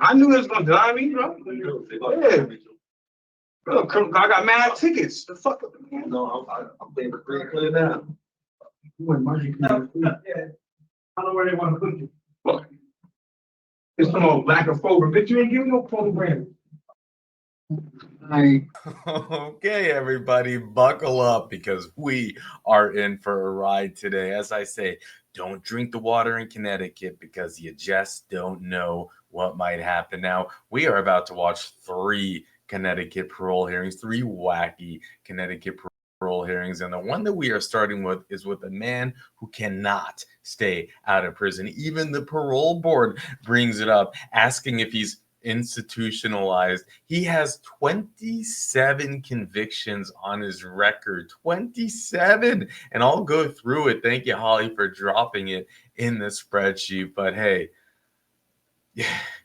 I knew it was gonna deny me, bro. Yeah. Bro, I got mad tickets. The fuck? No, I'm being pretty clear now. I don't know where they want to put you. Look, it's some old lack of program, but you ain't giving no program. Okay, everybody, buckle up because we are in for a ride today. As I say, don't drink the water in Connecticut because you just don't know what might happen. Now, we are about to watch 3 Connecticut parole hearings, 3 wacky Connecticut parole hearings. And the one that we are starting with is with a man who cannot stay out of prison. Even the parole board brings it up, asking if he's institutionalized. He has 27 convictions on his record. 27. And I'll go through it. Thank you, Holly, for dropping it in the spreadsheet. But hey,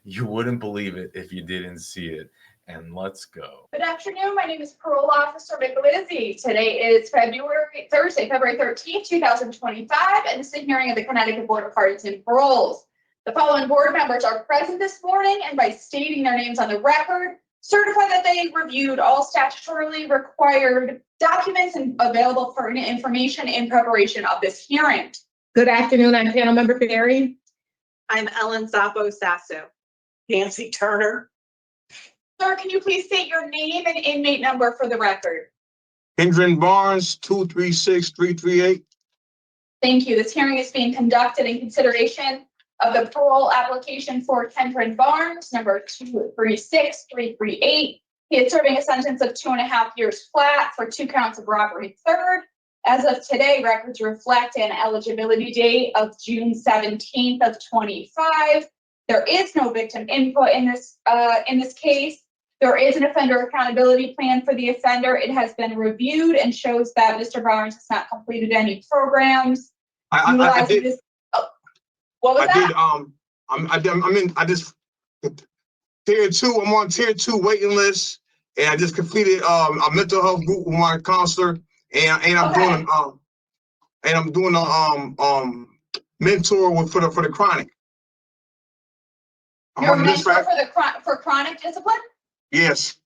you wouldn't believe it if you didn't see it. And let's go. Good afternoon. My name is Parole Officer McLizzie. Today is Thursday, February 13th, 2025, and this is a hearing of the Connecticut Board of Pardons and Paroles. The following board members are present this morning and by stating their names on the record, certify that they reviewed all statutorily required documents and available pertinent information in preparation of this hearing. Good afternoon. I'm panel member Ferry. I'm Ellen Zappo-Sasso. Nancy Turner. Sir, can you please state your name and inmate number for the record? Kendren Barnes, 236-338. Thank you. This hearing is being conducted in consideration of the parole application for Kendren Barnes, number 236338. He is serving a sentence of 2.5 years flat for 2 counts of robbery third. As of today, records reflect an eligibility date of June 17th of 25. There is no victim input in this case. There is an offender accountability plan for the offender. It has been reviewed and shows that Mr. Barnes has not completed any programs. I did. What was that? Tier 2. I'm on tier 2 waiting list, and I just completed a mental health group with my counselor, and I'm doing a mentor for the chronic. You're a mentor for chronic discipline? Yes.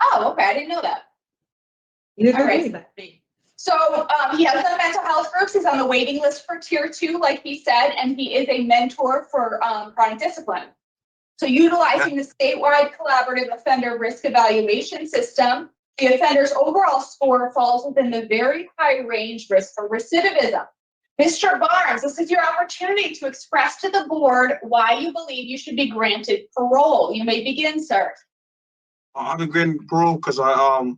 Oh, okay. I didn't know that. All right. So he has done mental health groups. He's on the waiting list for tier 2, like he said, and he is a mentor for chronic discipline. So utilizing the statewide collaborative offender risk evaluation system, the offender's overall score falls within the very high range risk for recidivism. Mr. Barnes, this is your opportunity to express to the board why you believe you should be granted parole. You may begin, sir. I've been granted parole because I've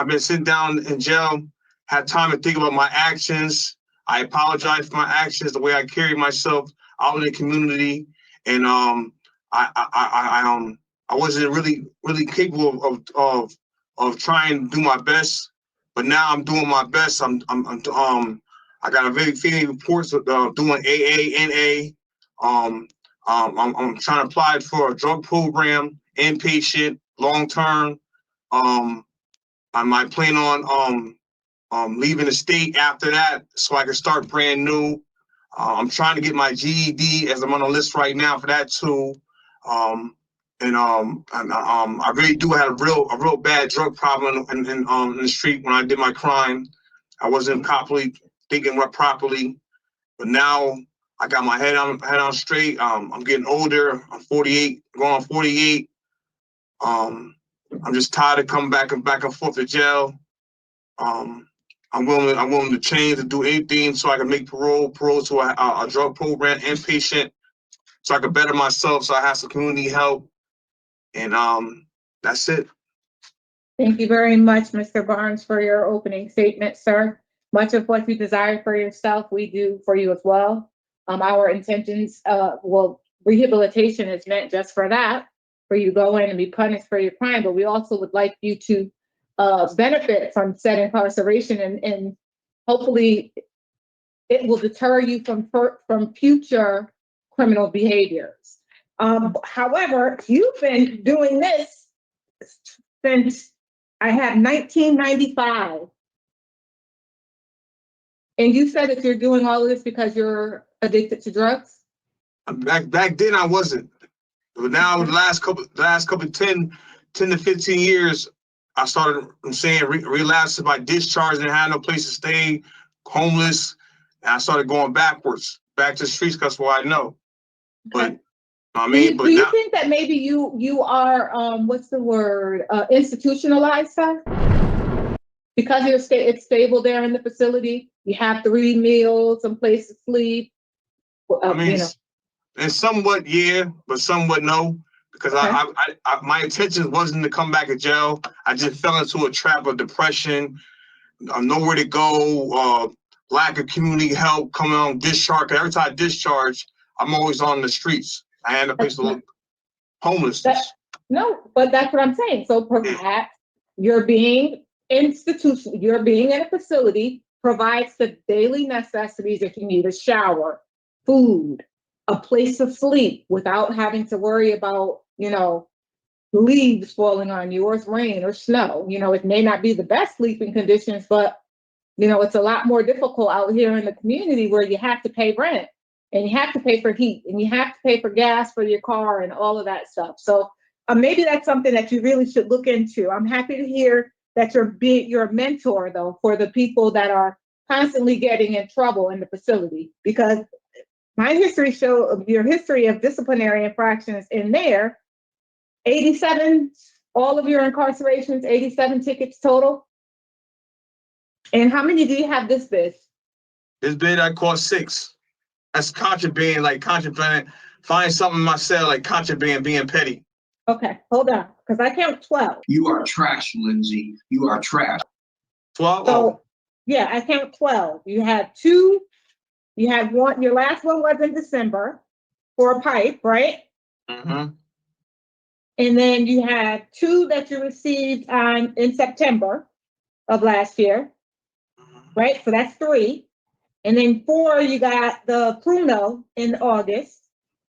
been sitting down in jail, had time to think about my actions. I apologize for my actions, the way I carry myself out in the community, and I wasn't really capable of trying to do my best, but now I'm doing my best. I got a very feeling reports of doing AA, NA. I'm trying to apply for a drug program, inpatient, long term. I might plan on leaving the state after that so I can start brand new. I'm trying to get my GED as I'm on the list right now for that too. I really do have a real bad drug problem in the street when I did my crime. I wasn't thinking properly, but now I got my head on straight. I'm getting older. I'm 48, going on 48. I'm just tired of coming back and forth to jail. I'm willing to change to do anything so I can make parole to a drug program, inpatient, so I can better myself, so I have some community help. And that's it. Thank you very much, Mr. Barnes, for your opening statement, sir. Much of what you desire for yourself, we do for you as well. Our intentions, rehabilitation is meant just for that, for you to go in and be punished for your crime, but we also would like you to benefit from said incarceration, and hopefully it will deter you from future criminal behaviors. However, you've been doing this since I had 1995. And you said that you're doing all of this because you're addicted to drugs? Back then I wasn't. But now the last couple 10 to 15 years, I started relapsing by discharge and had no place to stay, homeless, and I started going back to the streets because what I know. But I mean, do you think that maybe you are what's the word, institutionalized, sir? Because it's stable there in the facility, you have 3 meals, some place to sleep. I mean, and somewhat yeah, but somewhat no, because I my intention wasn't to come back to jail. I just fell into a trap of depression, nowhere to go, lack of community help, coming on discharge. Every time I discharge, I'm always on the streets. I had a place to look, homelessness. No, but that's what I'm saying. So perhaps you're being you're being in a facility, provides the daily necessities if you need a shower, food, a place to sleep without having to worry about, leaves falling on you or rain or snow. It may not be the best sleeping conditions, but it's a lot more difficult out here in the community where you have to pay rent and you have to pay for heat and you have to pay for gas for your car and all of that stuff. So maybe that's something that you really should look into. I'm happy to hear that you're a mentor, though, for the people that are constantly getting in trouble in the facility, because my history your history of disciplinary infractions in there, 87, all of your incarcerations, 87 tickets total. And how many do you have this bid? This bid I caught 6. That's contraband, like contraband. Find something in my cell like contraband, being petty. Okay, hold on, because I count 12. You are trash, Lindsay. You are trash. 12? So, yeah, I count 12. You had 2, you had 1, your last one was in December for a pipe, right? Mm-hmm. And then you had 2 that you received in September of last year, right? So that's 3. And then 4, you got the Pruno in August.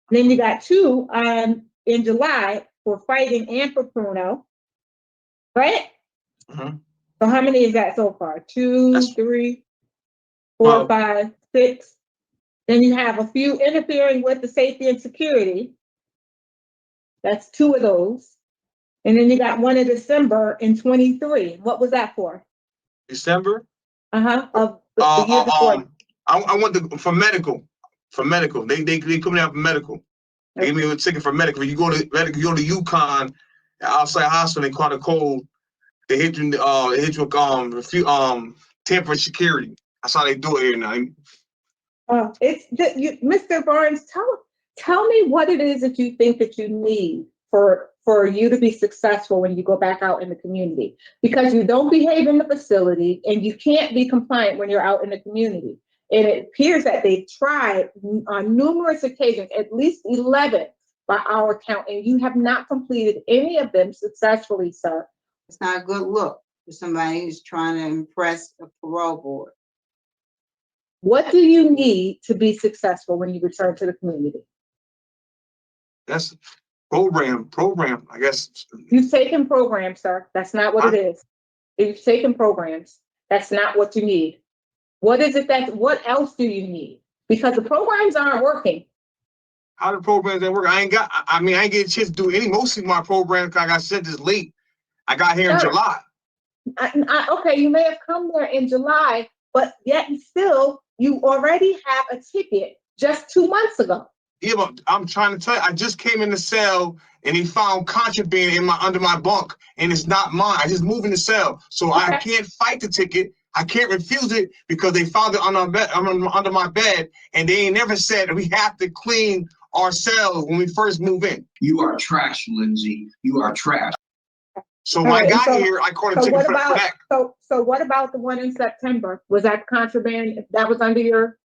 Then you got 2 in July for fighting and for Pruno, right? Mm-hmm. So how many is that so far? 2, 3, 4, 5, 6. Then you have a few interfering with the safety and security. That's 2 of those. And then you got 1 in December in 23. What was that for? December? Of the year before. I went for medical. For medical. They put me out for medical. They gave me a ticket for medical. You go to Yukon, outside hospital, they caught a cold. They hit you with a few temporary security. That's how they do it here now. Mr. Barnes, tell me what it is that you think that you need for you to be successful when you go back out in the community, because you don't behave in the facility and you can't be compliant when you're out in the community. And it appears that they've tried on numerous occasions, at least 11 by our count, and you have not completed any of them successfully, sir. It's not a good look for somebody who's trying to impress a parole board. What do you need to be successful when you return to the community? That's program, I guess. You've taken programs, sir. That's not what it is. You've taken programs. That's not what you need. What is it what else do you need? Because the programs aren't working. How the programs ain't working? I ain't get a chance to do most of my programs because I got sent this late. I got here in July. Okay, you may have come there in July, but yet and still, you already have a ticket just 2 months ago. Yeah, but I'm trying to tell you, I just came in the cell and he found contraband under my bunk, and it's not mine. I just moved in the cell, so okay. I can't fight the ticket. I can't refuse it because they found it under my bed, and they ain't never said we have to clean our cells when we first move in. You are trash, Lindsay. You are trash. So when I got here, I caught a ticket for that. So what about the one in September? Was that contraband that was under your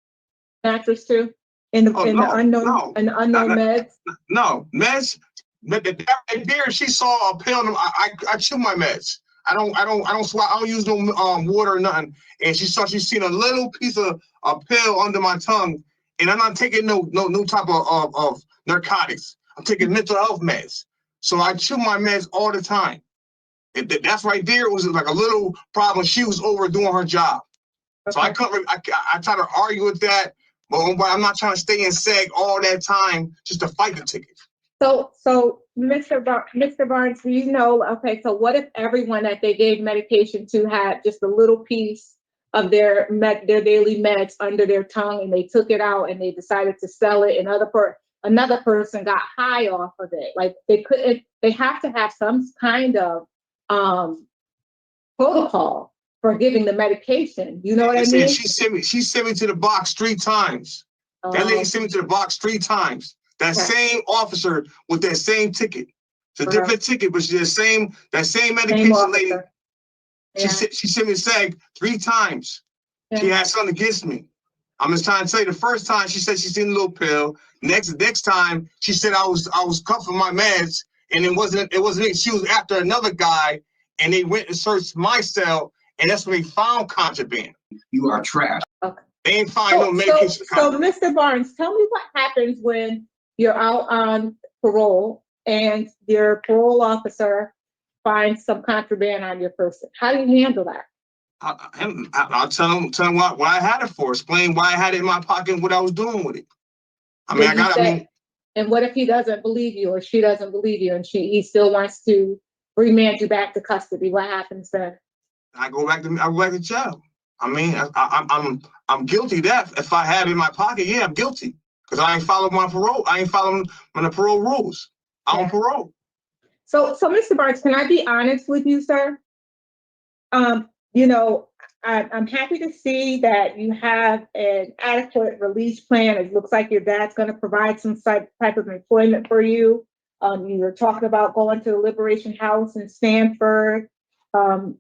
mattress too? In the unknown meds? No, meds. Right there, she saw a pill. I chew my meds. I don't swallow. I don't use no water or nothing. And she seen a little piece of a pill under my tongue, and I'm not taking no type of narcotics. I'm taking mental health meds. So I chew my meds all the time. And that's right there. It was like a little problem. She was overdoing her job. Okay. So I try to argue with that, but I'm not trying to stay in seg all that time just to fight the ticket. So Mr. Barnes, do you know, okay, so what if everyone that they gave medication to had just a little piece of their daily meds under their tongue, and they took it out and they decided to sell it, and another person got high off of it? Like, they have to have some kind of protocol for giving the medication. You know what I mean? She sent me to the box 3 times. That lady sent me to the box 3 times. That same officer with that same ticket. It's a different ticket, but she's that same medication lady. She sent me to SAG 3 times. She had something against me. I'm just trying to tell you, the first time she said she seen a little pill. Next time she said I was cuffing my meds, and it wasn't it. She was after another guy, and they went and searched my cell, and that's when they found contraband. You are trash. Okay. They ain't find no medication. So Mr. Barnes, tell me what happens when you're out on parole and your parole officer finds some contraband on your person. How do you handle that? I'll tell him what I had it for. Explain why I had it in my pocket and what I was doing with it. And what if he doesn't believe you, or she doesn't believe you, and he still wants to remand you back to custody? What happens then? I go back to jail. I mean, I'm guilty of that. If I have it in my pocket, yeah, I'm guilty. Because I ain't following my parole. I ain't following the parole rules. I'm on parole. So Mr. Barnes, can I be honest with you, sir? You know, I'm happy to see that you have an adequate release plan. It looks like your dad's going to provide some type of employment for you. You were talking about going to the Liberation House in Stanford. So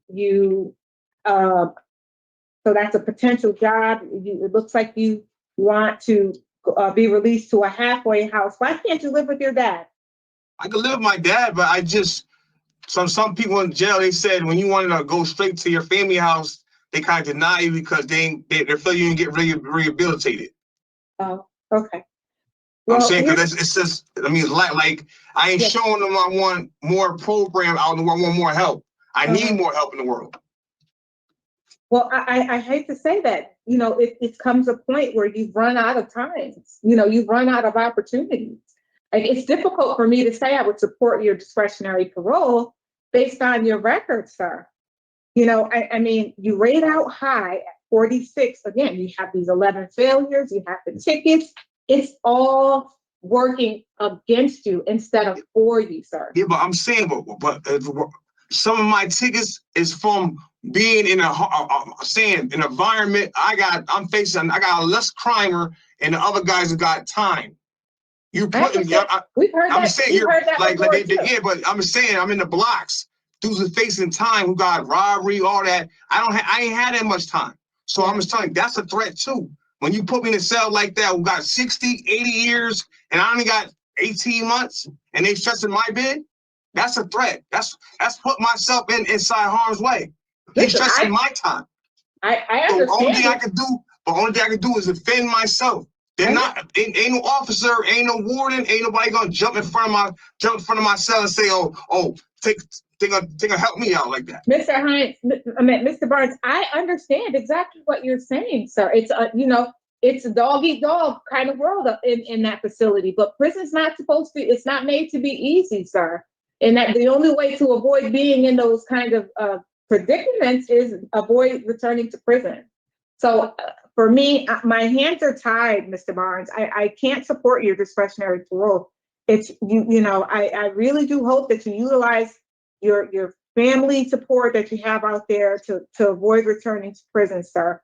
that's a potential job. It looks like you want to be released to a halfway house. Why can't you live with your dad? I could live with my dad, but I just, some people in jail, they said when you wanted to go straight to your family house, they kind of deny you because they feel you didn't get rehabilitated. Oh, okay. Well, I'm saying, because it's just, I mean, like I ain't showing them I want more program out in the world, I want more help. I need more help in the world. Well, I hate to say that, you know, it comes a point where you've run out of time. You know, you've run out of opportunities. Like, it's difficult for me to say I would support your discretionary parole based on your record, sir. You know, I mean, you rate out high at 46. Again, you have these 11 failures, you have the tickets. It's all working against you instead of for you, sir. Yeah, but I'm saying, but some of my tickets is from being in an environment. I got a less crimer, and the other guys have got time. You putting, we've heard I'm that. saying We've you're heard that like yeah, but I'm saying I'm in the blocks. Dudes are facing time who got robbery, all that. I ain't had that much time. So I'm just telling you, that's a threat too. When you put me in a cell like that, who got 60, 80 years, and I only got 18 months, and they stressing my bid, that's a threat. That's put myself inside harm's way. He's stressing my time. I understand. The only thing I can do is defend myself. They're not, ain't no officer, ain't no warden, ain't nobody gonna jump in front of my cell and say, oh, they're gonna help me out like that. Mr. Hines, Mr. Barnes, I understand exactly what you're saying, sir. It's you know, it's a dog eat dog kind of world in that facility, but prison's not supposed to, it's not made to be easy, sir. And that the only way to avoid being in those kind of predicaments is avoid returning to prison. So for me, my hands are tied, Mr. Barnes. I can't support your discretionary parole. It's you know, I really do hope that you utilize your family support that you have out there to avoid returning to prison, sir.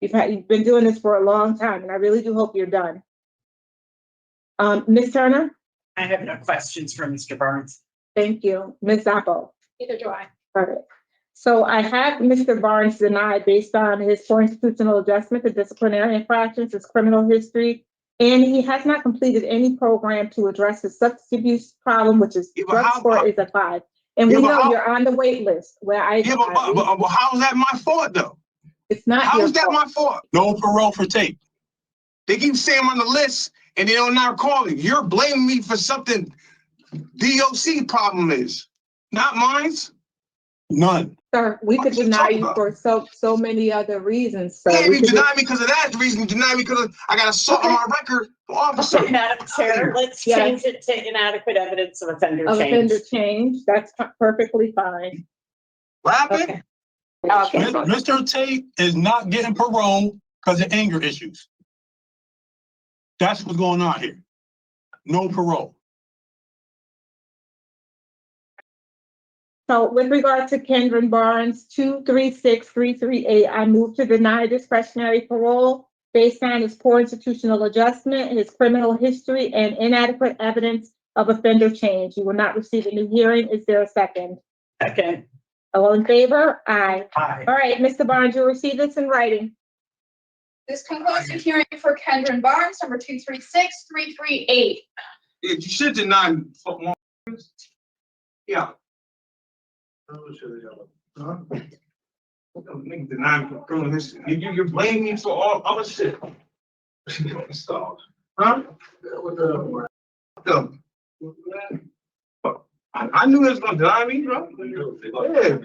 You've been doing this for a long time, and I really do hope you're done. Ms. Turner? I have no questions for Mr. Barnes. Thank you. Ms. Zappo? Neither do I. All right. So I have Mr. Barnes denied based on his constitutional adjustment to disciplinary infractions, his criminal history, and he has not completed any program to address his substance abuse problem, which is drug score is a 5. And we know you're on the wait list. Where but how is that my fault though? It's not. How is that my fault? No parole for tape. They keep saying I'm on the list and they don't not call it. You're blaming me for something DOC problem is, not mine. None. Sir, we What could are you deny talking you about? for so many other reasons, sir. Yeah, We you could deny me because of that. The reason you deny me because I got assault on my record for officer. Okay, Madam Chair, let's Yes. change it to inadequate evidence of offender Of change. offender change, that's perfectly fine. What happened? Okay. Okay. Mr. Tate is not getting parole because of anger issues. That's what's going on here. No parole. So with regard to Kendren Barnes, 236338, I move to deny discretionary parole based on his poor institutional adjustment, his criminal history, and inadequate evidence of offender change. You will not receive a new hearing. Is there a second? Second. All in favor? Aye. Aye. All right, Mr. Barnes, you'll receive this in writing. This concludes the hearing for Kendren Barnes, number 236338. Yeah, you should deny me. Fuck more. Yeah. Huh? Nigga deny me for criminal history. You blame me for all other shit. Stop. Huh? I knew he was gonna deny me, bro. Yeah.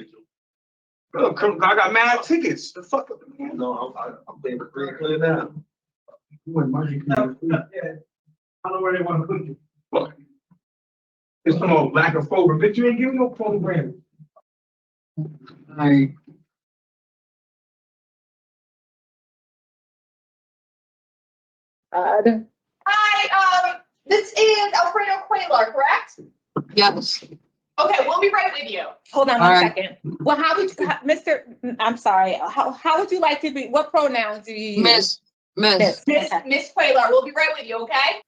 Bro, I got mad tickets. The fuck? No, I'm being pretty clear now. I don't know where they want to put you. Look. It's some old lack of program, but you ain't giving no program. Right. Hi, this is Alfredo Quarr, correct? Yes. Okay, we'll be right with you. Hold on All one right. second. Well, how would you, I'm sorry, how would you like to be, what pronouns do you use? Miss. Miss Quarr, we'll be right with you, okay?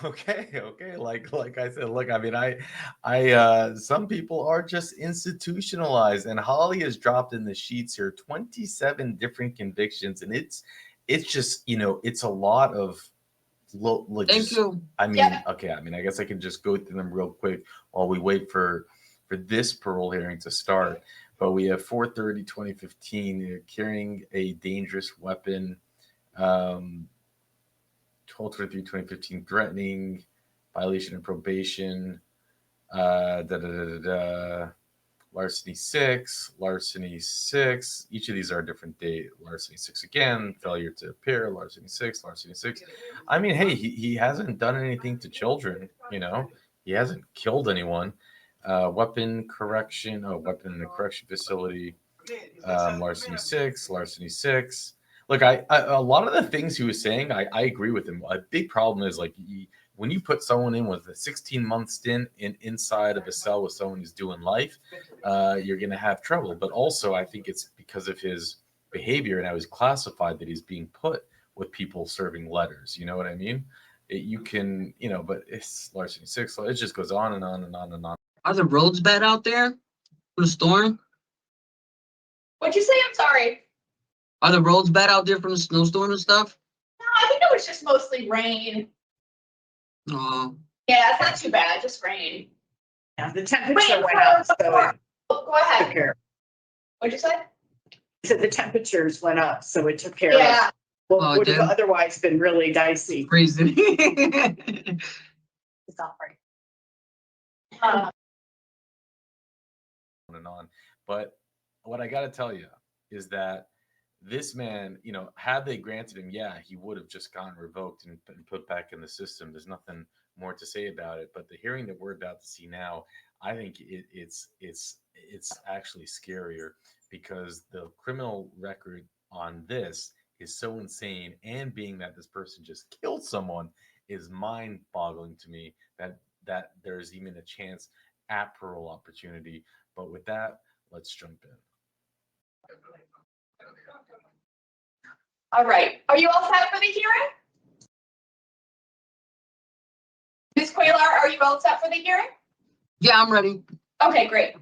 Okay. Like I said, look, I mean, I some people are just institutionalized, and Holly has dropped in the sheets here 27 different convictions, and it's just, it's a lot of Thank you. I mean, Yeah. okay, I mean, I guess I can just go through them real quick while we wait for this parole hearing to start. But we have 4/30/2015 carrying a dangerous weapon. 12/23/2015 threatening, violation of probation, larceny 6, each of these are a different date. Larceny 6 again, failure to appear, larceny 6. I mean, hey, he hasn't done anything to children, he hasn't killed anyone. Weapon in a correction facility, larceny 6. Look, a lot of the things he was saying, I agree with him. A big problem is like when you put someone in with a 16-month stint inside of a cell with someone who's doing life, you're going to have trouble. But also, I think it's because of his behavior and how he's classified that he's being put with people serving letters. You know what I mean? You can, but it's larceny 6. So it just goes on and on and on and on. Are the roads bad out there for the storm? What'd you say? I'm sorry. Are the roads bad out there from the snowstorm and stuff? No, I think it was just mostly rain. Oh. Yeah, it's not too bad, just rain. Yeah, the temperature Wait, went up, so it go ahead. took care. What'd you say? So the temperatures went up, so it took care Yeah. of what Oh, would have did? otherwise been really dicey. Freezing. It's not right. On and on. But what I got to tell you is that this man, had they granted him, yeah, he would have just gotten revoked and put back in the system. There's nothing more to say about it. But the hearing that we're about to see now, I think it's actually scarier because the criminal record on this is so insane, and being that this person just killed someone is mind-boggling to me that there's even a chance at parole opportunity. But with that, let's jump in. All right. Are you all set for the hearing? Ms. Quarr, are you all set for the hearing? Yeah, I'm ready. Okay, great.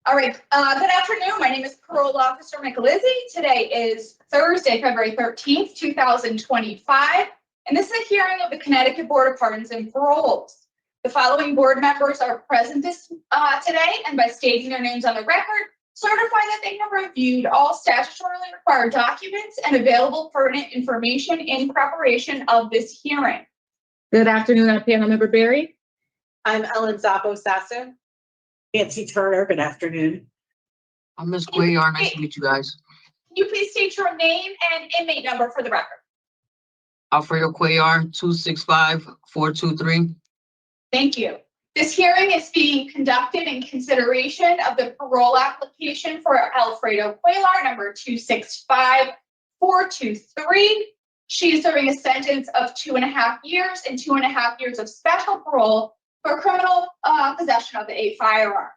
All right. Good afternoon. My name is Parole Officer Michelizzi. Today is Thursday, February 13th, 2025. And this is a hearing of the Connecticut Board of Pardons and Paroles. The following board members are present today, and by stating their names on the record, certify that they have reviewed all statutorily required documents and available pertinent information in preparation of this hearing. Good afternoon, I'm panel member Barry. I'm Ellen Zappo Sasser. Nancy Turner, good afternoon. I'm Miss Quarr. Nice to meet you guys. Can you please state your name and inmate number for the record? Alfredo Quarr, 265-423. Thank you. This hearing is being conducted in consideration of the parole application for Alfredo Quarr, number 265423. She is serving a sentence of 2.5 years and 2.5 years of special parole for criminal possession of a firearm.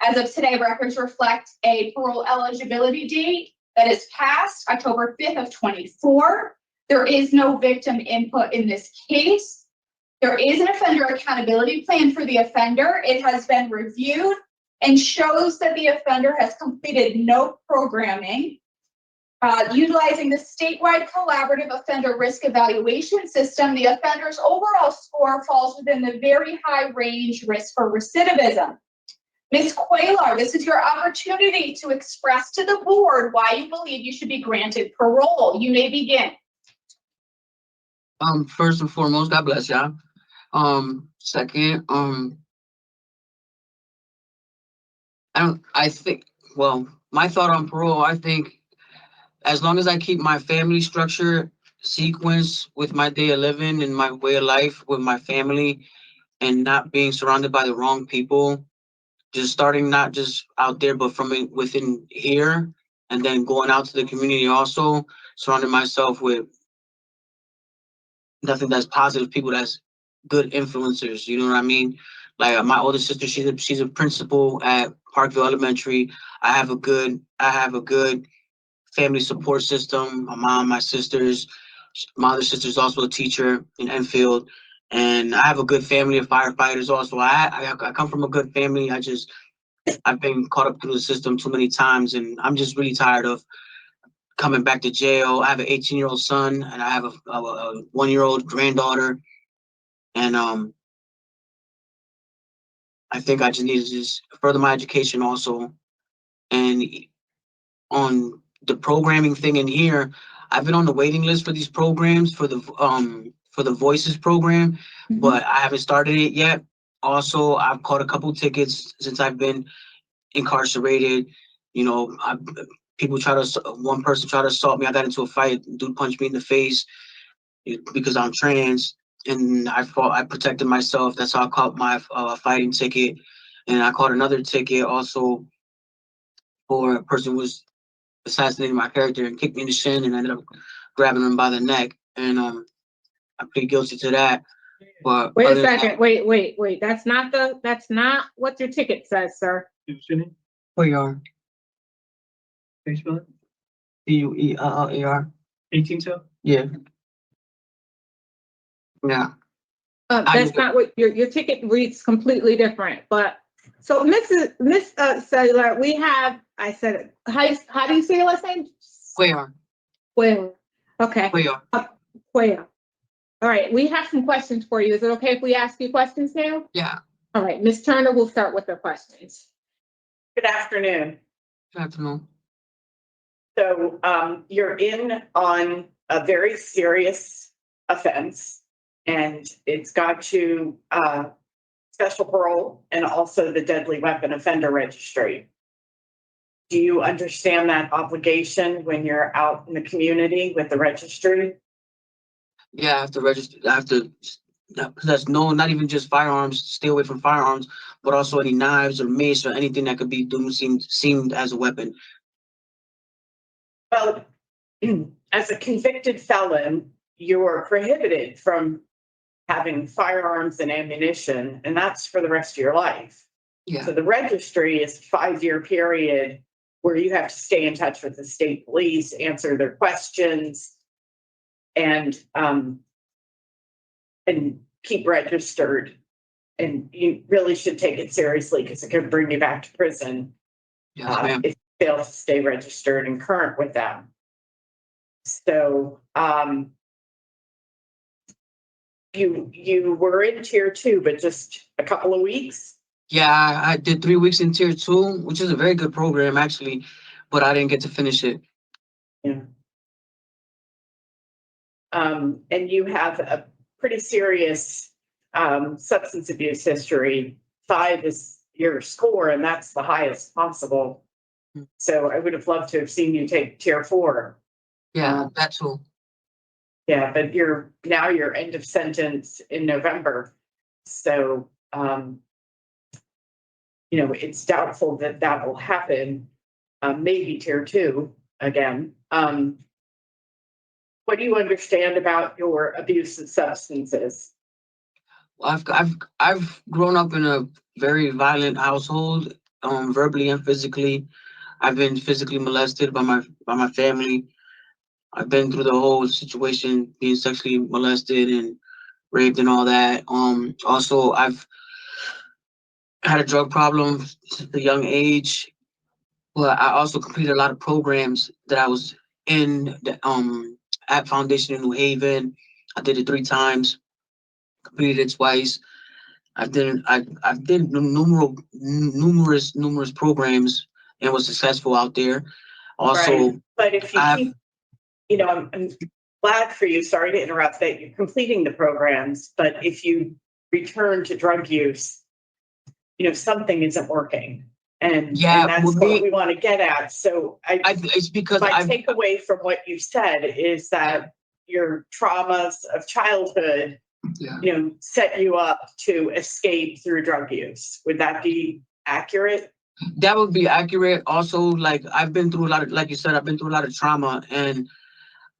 As of today, records reflect a parole eligibility date that is past October 5th of 24. There is no victim input in this case. There is an offender accountability plan for the offender. It has been reviewed and shows that the offender has completed no programming. Utilizing the statewide collaborative offender risk evaluation system, the offender's overall score falls within the very high range risk for recidivism. Ms. Quarr, this is your opportunity to express to the board why you believe you should be granted parole. You may begin. First and foremost, God bless y'all. Second, my thought on parole, I think as long as I keep my family structure sequence with my day of living and my way of life with my family and not being surrounded by the wrong people, just starting not just out there, but from within here and then going out to the community also, surrounding myself with nothing that's positive, people that's good influencers, you know what I mean? Like my older sister, she's a principal at Parkville Elementary. I have a good family support system. My mom, my sisters, my other sister's also a teacher in Enfield, and I have a good family of firefighters also. I come from a good family. I've been caught up through the system too many times, and I'm just really tired of coming back to jail. I have an 18-year-old son, and I have a 1-year-old granddaughter, and I think I just need to just further my education also, and on the programming thing in here, I've been on the waiting list for these programs for the Voices program, but I haven't started it yet. Also, I've caught a couple tickets since I've been incarcerated. You know, one person tried to assault me. I got into a fight. Dude punched me in the face because I'm trans, and I protected myself. That's how I caught my fighting ticket, and I caught another ticket also for a person who was assassinated my character and kicked me in the shin, and I ended up grabbing him by the neck, and I plead guilty to that. But wait a second, wait. That's not what your ticket says, sir. Quarr. Can you spell it? Quarr. 18 so? Yeah. Yeah. That's not what your ticket reads completely different. But so Miss Cellular, we have. I said it. How do you say your last name? Quarr. Quarr. Okay. Quarr. Quarr. All right. We have some questions for you. Is it okay if we ask you questions now? Yeah. All right. Ms. Turner will start with the questions. Good afternoon. Good afternoon. So you're in on a very serious offense, and it's got you special parole and also the deadly weapon offender registry. Do you understand that obligation when you're out in the community with the registry? Yeah, I have to register. I have to possess not even just firearms, stay away from firearms, but also any knives or mace or anything that could be seemed as a weapon. Well, as a convicted felon, you are prohibited from having firearms and ammunition, and that's for the rest of your life. Yeah. So the registry is a 5-year period where you have to stay in touch with the state police, answer their questions, and keep registered. And you really should take it seriously because it could bring you back to prison. Yes, ma'am. If you fail to stay registered and current with them. So you were in tier 2, but just a couple of weeks? Yeah, I did 3 weeks in tier 2, which is a very good program actually, but I didn't get to finish it. Yeah. And you have a pretty serious substance abuse history. 5 is your score, and that's the highest possible. So I would have loved to have seen you take tier 4. Yeah, that too. Yeah, but now your end of sentence in November. So, it's doubtful that that will happen. Maybe tier 2 again. What do you understand about your abuse of substances? I've grown up in a very violent household, verbally and physically. I've been physically molested by my family. I've been through the whole situation, being sexually molested and raped and all that. Also, I've had a drug problem since a young age, but I also completed a lot of programs that I was in the at Foundation in New Haven. I did it 3 times, completed it twice. I've did numerous programs and was successful out there. Also, Right. But if you I'm glad for you. Sorry to interrupt that you're completing the programs, but if you return to drug use, something isn't working. And that's what we want to get at. So it's because my takeaway from what you said is that your traumas of childhood, set you up to escape through drug use. Would that be accurate? That would be accurate. Also, like I've been through a lot of, like you said, I've been through a lot of trauma, and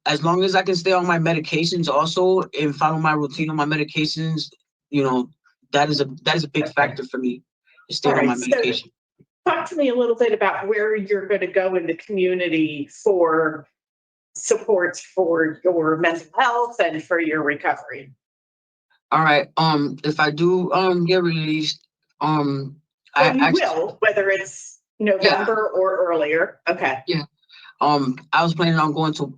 as long as I can stay on my medications also and follow my routine on my medications, that is a big factor for me, to stay on my medication. So talk to me a little bit about where you're going to go in the community for supports for your mental health and for your recovery. All right. If I do get released, will, whether it's November or earlier. Okay. Yeah. I was planning on going to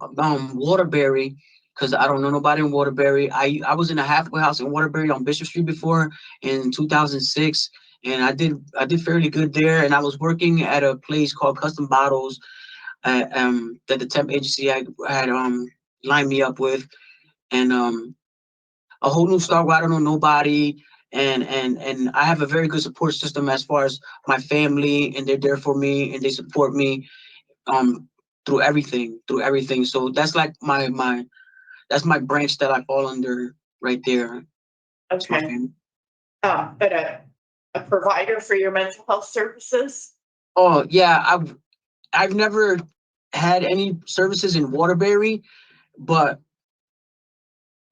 Waterbury, because I don't know nobody in Waterbury. I was in a halfway house in Waterbury on Bishop Street before in 2006, and I did fairly good there. And I was working at a place called Custom Bottles, that the temp agency had lined me up with, and a whole new start where I don't know nobody. And I have a very good support system as far as my family, and they're there for me and they support me through everything. So that's like that's my branch that I fall under right there. Okay. But a provider for your mental health services? Oh yeah, I've never had any services in Waterbury, but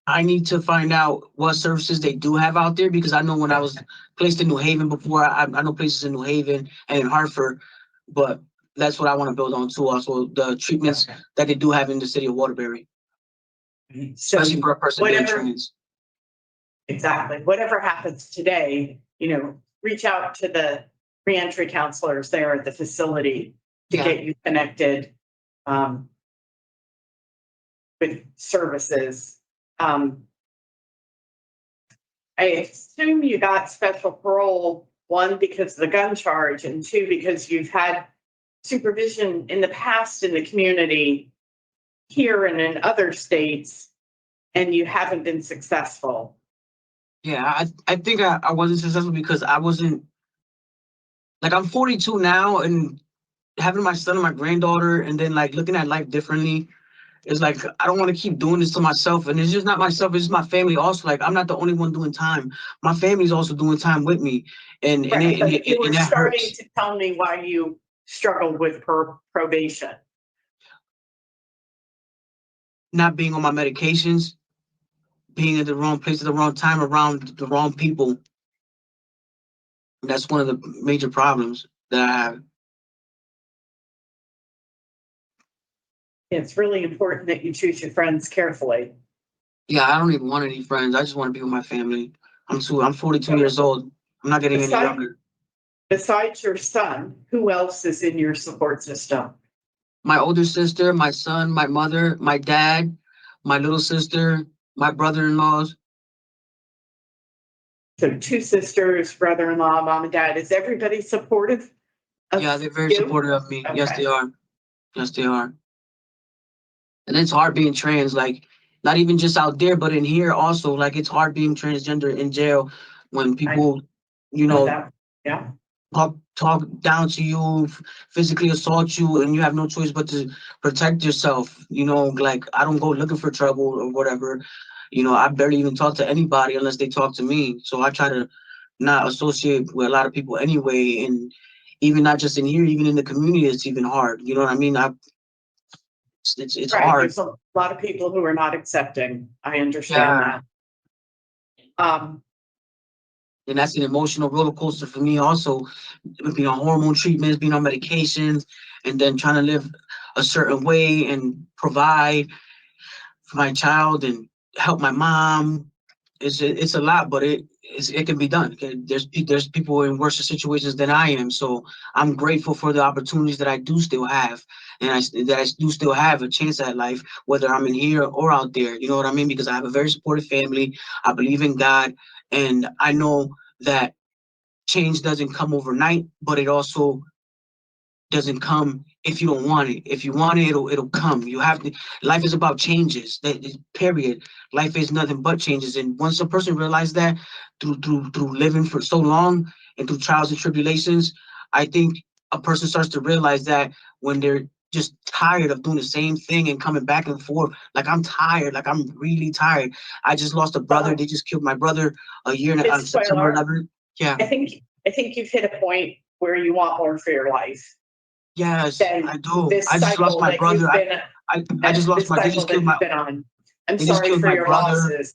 I need to find out what services they do have out there, because I know when I was placed in New Haven before, I know places in New Haven and in Hartford, but that's what I want to build on too. Also, the treatments that they do have in the city of Waterbury, especially for a person getting trans. Exactly. Whatever happens today, reach out to the reentry counselors there at the facility to get you connected with services. I assume you got special parole, 1, because of the gun charge, and 2, because you've had supervision in the past in the community here and in other states, and you haven't been successful. Yeah, I think I wasn't successful because I wasn't, like, I'm 42 now, and having my son and my granddaughter, and then like looking at life differently. It's like, I don't want to keep doing this to myself. And it's just not myself, it's my family also. Like, I'm not the only one doing time. My family's also doing time with me. And you were that starting hurts. to tell me why you struggled with probation. Not being on my medications, being at the wrong place at the wrong time around the wrong people. That's one of the major problems that I have. It's really important that you choose your friends carefully. Yeah, I don't even want any friends. I just want to be with my family. I'm 42 years old. I'm not getting any younger. Besides your son, who else is in your support system? My older sister, my son, my mother, my dad, my little sister, my brother-in-laws. So 2 sisters, brother-in-law, mom and dad. Is everybody supportive of Yeah, they're very supportive of me. Okay. Yes, they are. Yes, they are. And it's hard being trans, like, not even just out there, but in here also. Like, it's hard being transgender in jail when people, Yeah. talk down to you, physically assault you, and you have no choice but to protect yourself. You know, like I don't go looking for trouble or whatever. You know, I barely even talk to anybody unless they talk to me. So I try to not associate with a lot of people anyway, and even not just in here, even in the community, it's even hard. You know what I mean? It's Right, hard. there's a lot of people who are not accepting. I understand Yeah. that. And that's an emotional roller coaster for me also, being on hormone treatments, being on medications, and then trying to live a certain way and provide for my child and help my mom. It's a lot, but it can be done. Okay? There's people in worse situations than I am, so I'm grateful for the opportunities that I do still have, and that I do still have a chance at life, whether I'm in here or out there. You know what I mean? Because I have a very supportive family. I believe in God, and I know that change doesn't come overnight, but it also doesn't come if you don't want it. If you want it, it'll come. You have to. Life is about changes. That is, period. Life is nothing but changes. And once a person realizes that through living for so long and through trials and tribulations, I think a person starts to realize that when they're just tired of doing the same thing and coming back and forth. Like I'm tired. Like I'm really tired. I just lost a brother. They just killed my brother a year and on September 11th. Yeah. I think you've hit a point where you want more for your life. Yes, Then I do. this I just lost cycle my that brother. you've been, I just lost this my. They cycle just that killed my. you've been on. I'm They just sorry killed for my your brother. losses.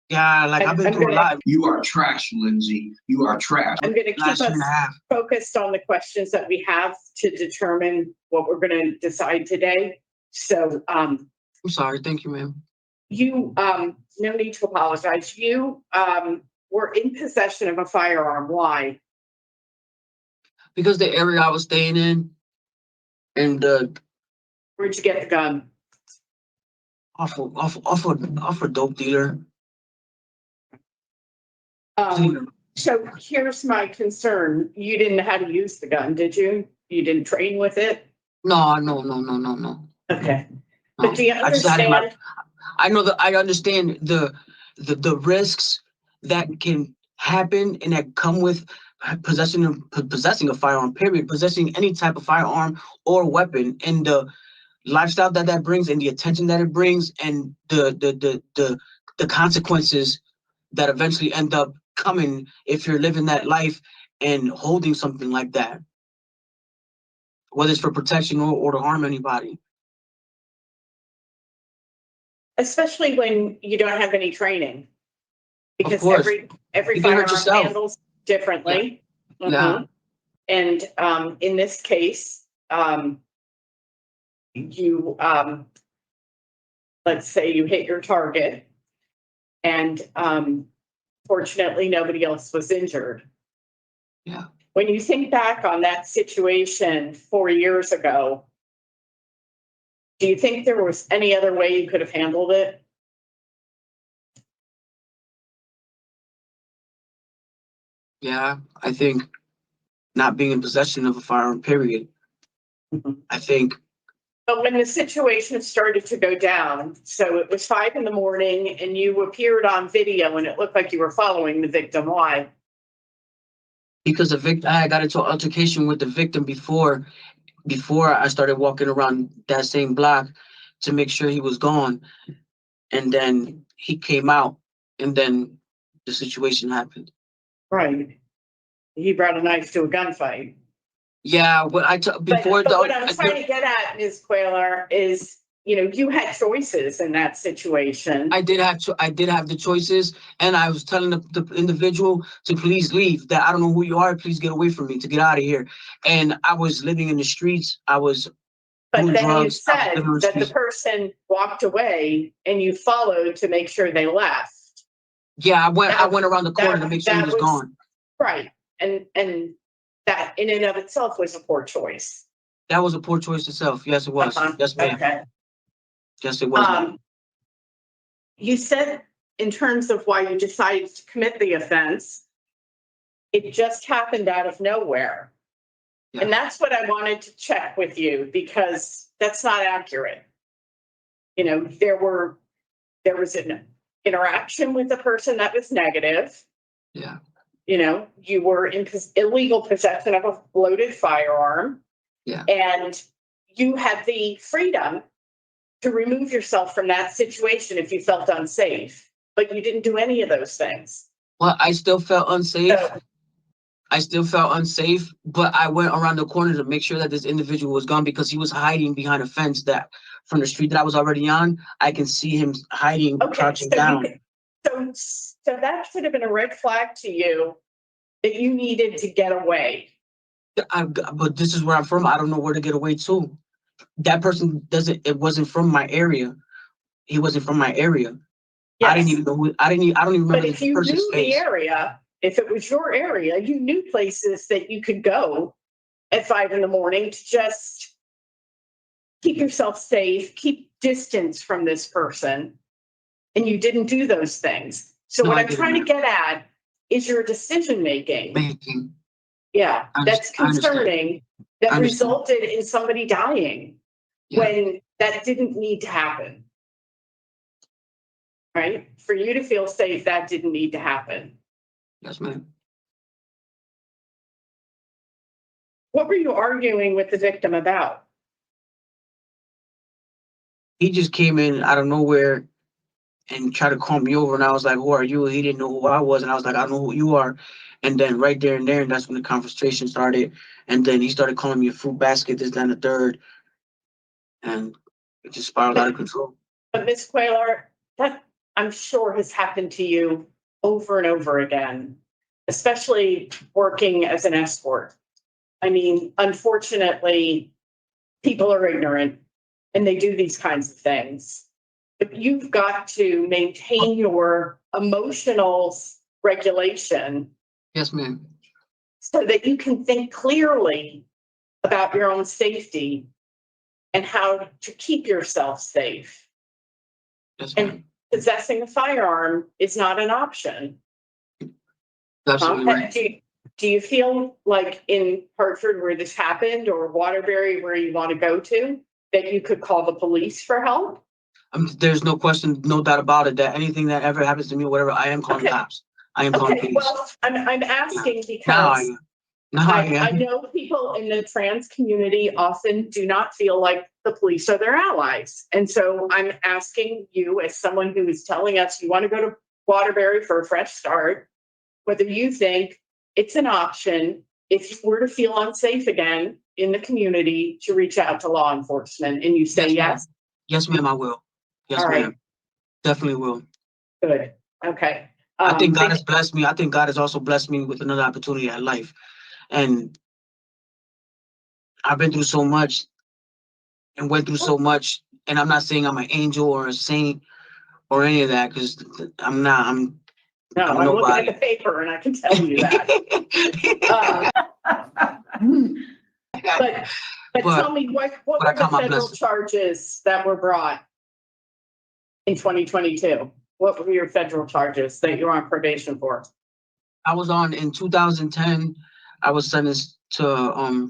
Yeah, like I've been through a lot. You are trash, Lindsay. You are trash. I'm going to keep Last year us and a half. focused on the questions that we have to determine what we're going to decide today. So, I'm sorry. Thank you, ma'am. you, no need to apologize. You, were in possession of a firearm. Why? Because the area I was staying in, and Where'd you get the gun? off a dope dealer. So here's my concern. You didn't know how to use the gun, did you? You didn't train with it? No. Okay. No. But do you I just had it in understand? I know that I understand the risks that can happen and that come with possessing a firearm. Period. Possessing any type of firearm or weapon, and the lifestyle that brings, and the attention that it brings, and the consequences that eventually end up coming if you're living that life and holding something like that, whether it's for protection or to harm anybody. Especially when you don't have any training. Because course. every You can hurt firearm yourself. handles differently. Yeah. And in this case, you let's say you hit your target, and fortunately nobody else was injured. Yeah. When you think back on that situation 4 years ago, do you think there was any other way you could have handled it? Yeah, I think not being in possession of a firearm, period. I think. But when the situation started to go down, so it was 5 a.m. and you appeared on video and it looked like you were following the victim. Why? Because I got into an altercation with the victim before I started walking around that same block to make sure he was gone. And then he came out, and then the situation happened. Right. He brought a knife to a gunfight. Yeah, what before but what I'm trying to get at, Ms. Quayler, is you had choices in that situation. I did have the choices, and I was telling the individual to please leave. That I don't know who you are. Please get away from me. To get out of here. And I was living in the streets. I was. But then drugs. you said that the person walked away, and you followed to make sure they left. Yeah, I went around the corner to make sure he was gone. Right, and that in and of itself was a poor choice. That was a poor choice itself. Yes, it was. Yes, ma'am. Okay. Yes, it was. You said in terms of why you decided to commit the offense, it just happened out of nowhere. Yeah. And that's what I wanted to check with you, because that's not accurate. There was an interaction with the person that was negative. Yeah. You know, you were in illegal possession of a loaded firearm. Yeah. And you had the freedom to remove yourself from that situation if you felt unsafe, but you didn't do any of those things. Well, I still felt unsafe. So, I still felt unsafe, but I went around the corner to make sure that this individual was gone because he was hiding behind a fence that from the street that I was already on. I can see him hiding, okay, crouching so down. so that should have been a red flag to you that you needed to get away. But this is where I'm from. I don't know where to get away to. That person doesn't. It wasn't from my area. He wasn't from my area. Yes. I didn't even know. I don't even remember But if the you person's knew the face. area, if it was your area, you knew places that you could go at 5 a.m. to just keep yourself safe, keep distance from this person. And you didn't do those things. So No, what I I'm didn't. trying to get at is your decision making. Yeah, that's concerning. That resulted in somebody dying when that didn't need to happen. Right? For you to feel safe, that didn't need to happen. Yes, ma'am. What were you arguing with the victim about? He just came in out of nowhere and tried to call me over, and I was like, "Who are you?" He didn't know who I was, and I was like, "I know who you are." And then right there and there, and that's when the conversation started. And then he started calling me a fruit basket, this, that, and the third, and it just spiraled out of control. But Ms. Quayler, that I'm sure has happened to you over and over again, especially working as an escort. I mean, unfortunately, people are ignorant and they do these kinds of things. But you've got to maintain your emotional regulation. Yes, ma'am. So that you can think clearly about your own safety and how to keep yourself safe. Yes, ma'am. And possessing a firearm is not an option. Absolutely right. Do you feel like in Hartford where this happened or Waterbury where you want to go to, that you could call the police for help? There's no question, no doubt about it, that anything that ever happens to me, whatever, I am calling cops. I am calling police. Well, I'm asking because I know people in the trans community often do not feel like the police are their allies. And so I'm asking you, as someone who is telling us you want to go to Waterbury for a fresh start, whether you think it's an option if you were to feel unsafe again in the community to reach out to law enforcement, and you say yes? Yes, ma'am, I will. Yes, All ma'am. right. Definitely will. Good. Okay. I think God has blessed me. I think God has also blessed me with another opportunity at life. And I've been through so much and went through so much. And I'm not saying I'm an angel or a saint or any of that, because I'm not. I'm looking at the paper and I can tell you that. But tell me, what were the federal charges that were brought in 2022? What were your federal charges that you're on probation for? I was in 2010, I was sentenced to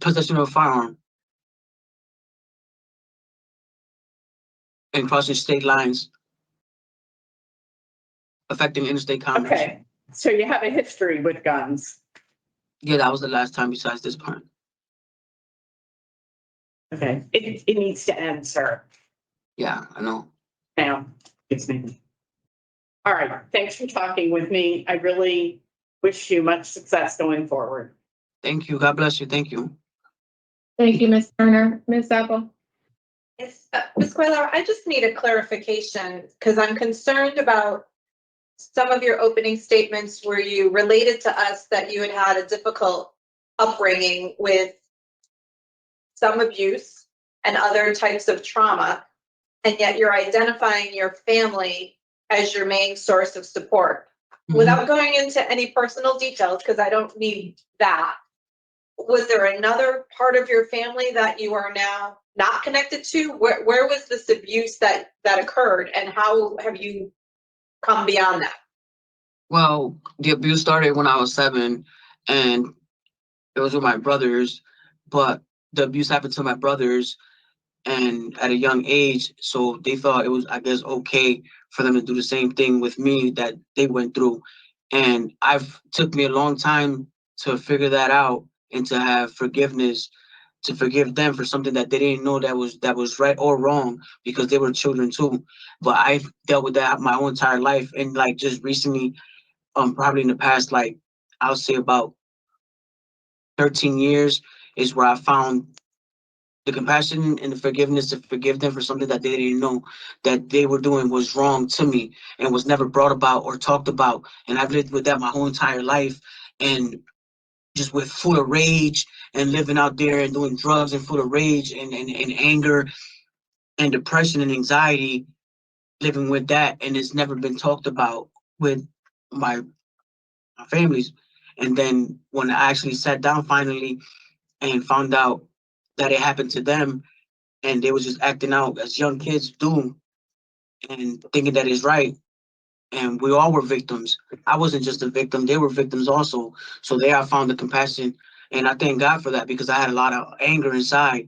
possession of a firearm and crossing state lines, affecting interstate commerce. Okay, so you have a history with guns. Yeah, that was the last time besides this part. Okay, it needs to end, sir. Yeah, I know. Now, it's me. All right, thanks for talking with me. I really wish you much success going forward. Thank you. God bless you. Thank you. Thank you, Ms. Turner. Ms. Apple? Yes, Ms. Quayler, I just need a clarification because I'm concerned about some of your opening statements where you related to us that you had a difficult upbringing with some abuse and other types of trauma, and yet you're identifying your family as your main source of support. Mm-hmm. Without going into any personal details, because I don't need that, was there another part of your family that you are now not connected to? Where was this abuse that occurred, and how have you come beyond that? Well, the abuse started when I was 7, and it was with my brothers, but the abuse happened to my brothers and at a young age, so they thought it was, I guess, okay for them to do the same thing with me that they went through. And took me a long time to figure that out and to have forgiveness, to forgive them for something that they didn't know that was right or wrong, because they were children too. But I've dealt with that my whole entire life. And like just recently, probably in the past, like I'll say about 13 years is where I found the compassion and the forgiveness to forgive them for something that they didn't know that they were doing was wrong to me and was never brought about or talked about. And I've lived with that my whole entire life, and just with full of rage and living out there and doing drugs and full of rage and anger and depression and anxiety, living with that. And it's never been talked about with my families. And then when I actually sat down finally and found out that it happened to them, and they was just acting out as young kids do and thinking that is right. And we all were victims. I wasn't just a victim, they were victims also. So there I found the compassion. And I thank God for that, because I had a lot of anger inside,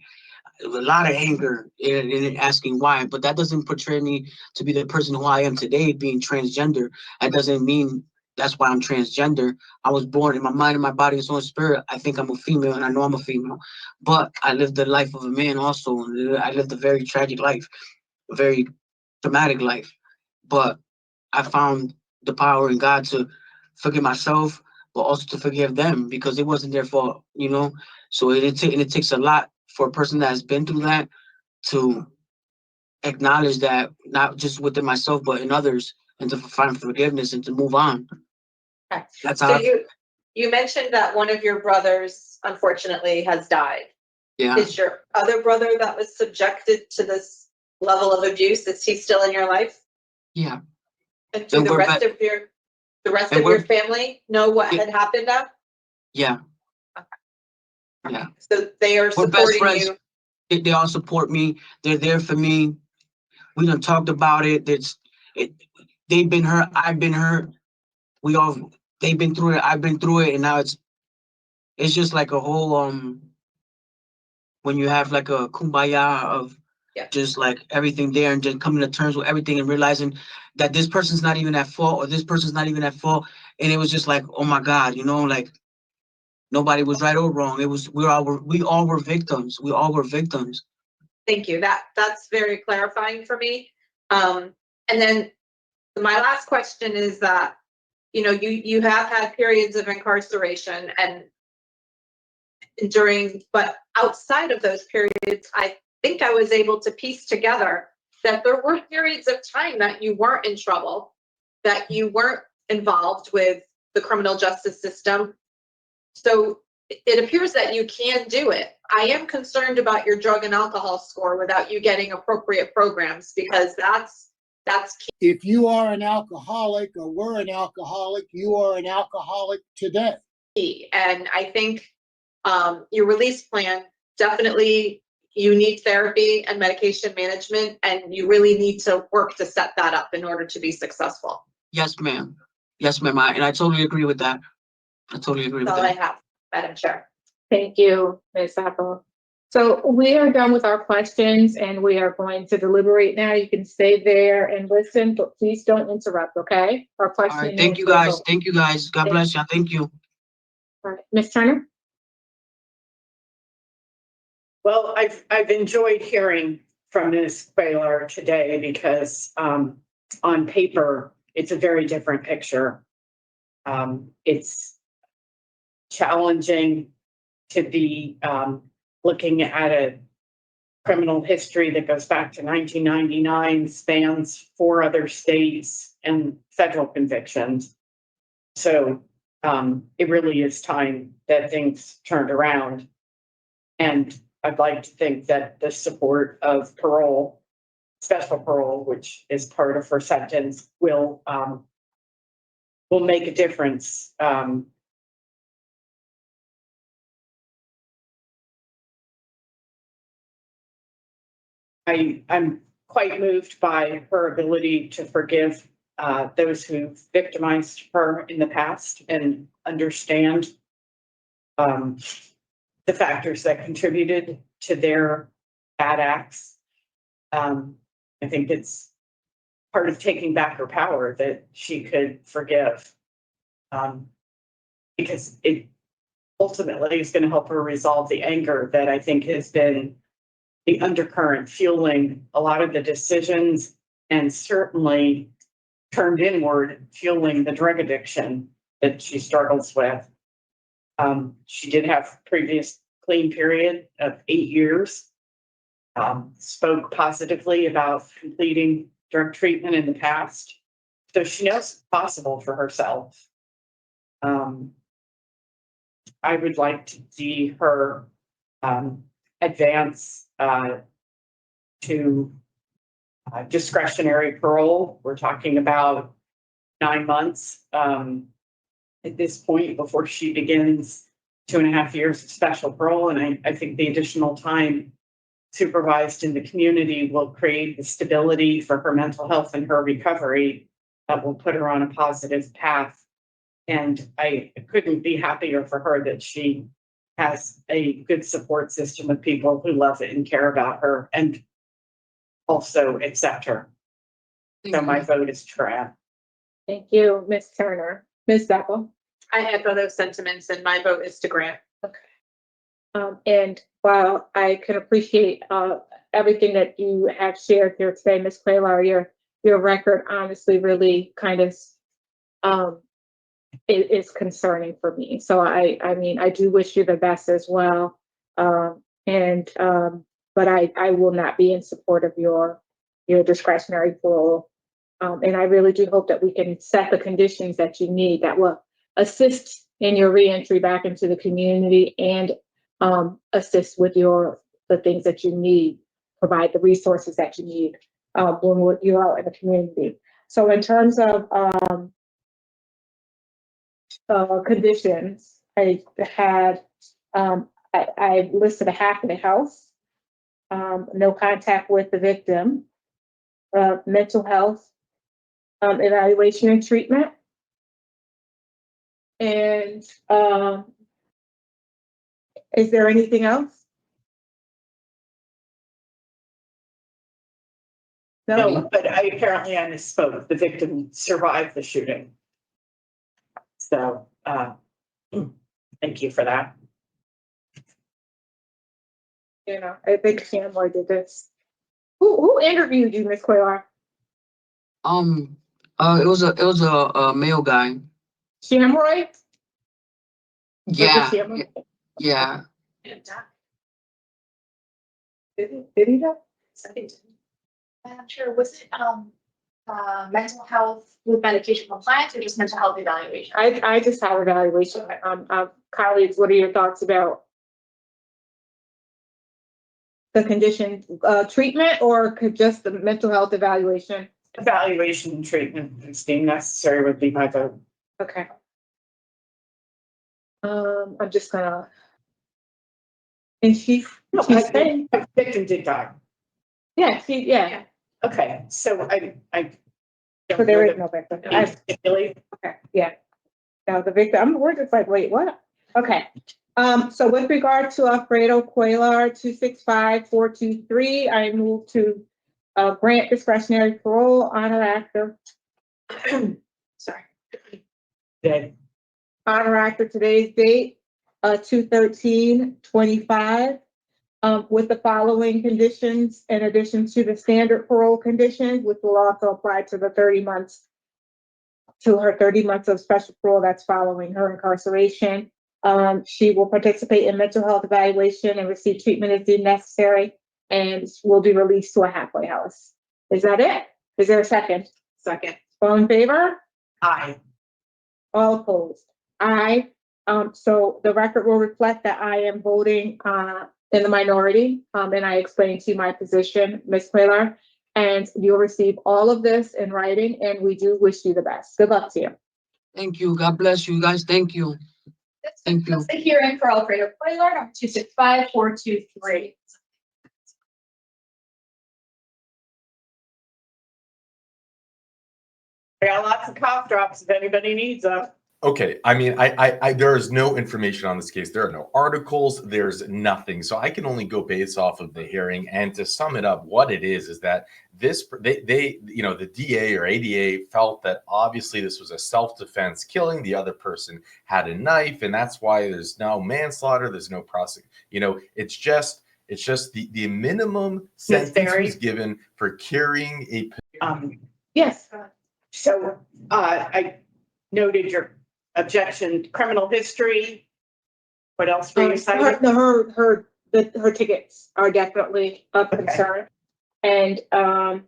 a lot of anger in asking why. But that doesn't portray me to be the person who I am today, being transgender. That doesn't mean that's why I'm transgender. I was born in my mind and my body and soul and spirit. I think I'm a female and I know I'm a female. But I lived the life of a man also. I lived a very tragic life, a very traumatic life. But I found the power in God to forgive myself, but also to forgive them, because it wasn't their fault, you know? So it takes a lot for a person that has been through that to acknowledge that, not just within myself, but in others, and to find forgiveness and to move on. Okay. That's So how, you mentioned that one of your brothers unfortunately has died. yeah. Is your other brother that was subjected to this level of abuse, is he still in your life? Yeah. And do And the we're rest back. of your And we're, family know what yeah, had happened now? yeah, yeah. So they are We're best supporting friends. you. They all support me. They're there for me. We done talked about it. They've been hurt. I've been hurt. They've been through it. I've been through it. And now it's just like a whole, when you have like a kumbaya of Yeah. just like everything there, and just coming to terms with everything and realizing that this person's not even at fault, or this person's not even at fault. And it was just like, oh my God, like nobody was right or wrong. It was, we all were victims. We all were victims. Thank you. That's very clarifying for me. And then my last question is that, you have had periods of incarceration and but outside of those periods, I think I was able to piece together that there were periods of time that you weren't in trouble, that you weren't involved with the criminal justice system. So it appears that you can do it. I am concerned about your drug and alcohol score without you getting appropriate programs, because that's key. If you are an alcoholic or were an alcoholic, you are an alcoholic today. And I think your release plan, definitely you need therapy and medication management, and you really need to work to set that up in order to be successful. Yes, ma'am. Yes, ma'am. And I totally agree with that. I totally agree with That's all I that. have, Madam Chair. Thank you, Ms. Apple. So we are done with our questions and we are going to deliberate now. You can stay there and listen, but please don't interrupt, okay? Our All question. right. Thank you, guys. Thank you, guys. God bless you. Thank you. All right, Ms. Turner? Well, I've enjoyed hearing from Ms. Quayler today, because on paper, it's a very different picture. It's challenging to be looking at a criminal history that goes back to 1999, spans 4 other states and federal convictions. So it really is time that things turned around. And I'd like to think that the support of parole, special parole, which is part of her sentence, will make a difference. I'm quite moved by her ability to forgive those who victimized her in the past and understand the factors that contributed to their bad acts. I think it's part of taking back her power that she could forgive. Because it ultimately is going to help her resolve the anger that I think has been the undercurrent fueling a lot of the decisions, and certainly turned inward, fueling the drug addiction that she struggles with. She did have previous clean period of 8 years. Spoke positively about completing drug treatment in the past. So she knows it's possible for herself. I would like to see her advance to discretionary parole. We're talking about 9 months at this point before she begins 2.5 years of special parole. And I think the additional time supervised in the community will create the stability for her mental health and her recovery that will put her on a positive path. And I couldn't be happier for her that she has a good support system of people who love it and care about her and also accept her. So my vote is Tran. Thank you, Ms. Turner. Ms. Beckle? I echo those sentiments and my vote is to grant. And while I can appreciate everything that you have shared here today, Ms. Quaylar, your record honestly really kind of is concerning for me. So I mean, I do wish you the best as well. But I will not be in support of your discretionary parole. And I really do hope that we can set the conditions that you need that will assist in your reentry back into the community and assist with the things that you need, provide the resources that you need when you're out in the community. So in terms of conditions, I had I listed a half of the house, no contact with the victim, mental health, evaluation and treatment, and is there anything else? No, but I misspoke. The victim survived the shooting. So thank you for that. You know, I think Shamroy did this. Who interviewed you, Ms. Quaylar? It was a male guy. Shamroy? Yeah, Shamroy? yeah. Did he know? I'm not sure, was it mental health with medication compliance or just mental health evaluation? I just have evaluation. Colleagues, what are your thoughts about the condition, treatment, or just the mental health evaluation? Evaluation and treatment is deemed necessary would be my vote. Okay. I'm just gonna. And she's saying, The victim did die. yeah, yeah. Okay, so I. So there is no victim. Really? Okay, yeah. Now the victim, we're just like, wait, what? Okay. So with regard to Alfredo Quarr 265-423, I move to grant discretionary parole, honor after. Sorry. Dead. Honor after today's date, 2/13/25, with the following conditions in addition to the standard parole conditions, which will also apply to the 30 months, to her 30 months of special parole that's following her incarceration. She will participate in mental health evaluation and receive treatment as deemed necessary, and will be released to a halfway house. Is that it? Is there a second? Second. All in favor? Aye. All opposed? Aye. So the record will reflect that I am voting in the minority, and I explained to you my position, Ms. Quaylar, and you'll receive all of this in writing, and we do wish you the best. Good luck to you. Thank you. God bless you guys. Thank you. Thank you. That's the hearing for Alfredo Quarr, number 265-423. I got lots of cough drops if anybody needs them. Okay, I mean, there is no information on this case. There are no articles. There's nothing. So I can only go based off of the hearing. And to sum it up, what it is that they the DA or ADA felt that obviously this was a self-defense killing. The other person had a knife, and that's why there's no manslaughter. There's no prosecution. It's just the minimum sentence was given for carrying a. Yes. So I noted your objection, criminal history. What else were you citing? Her tickets are definitely of concern. And the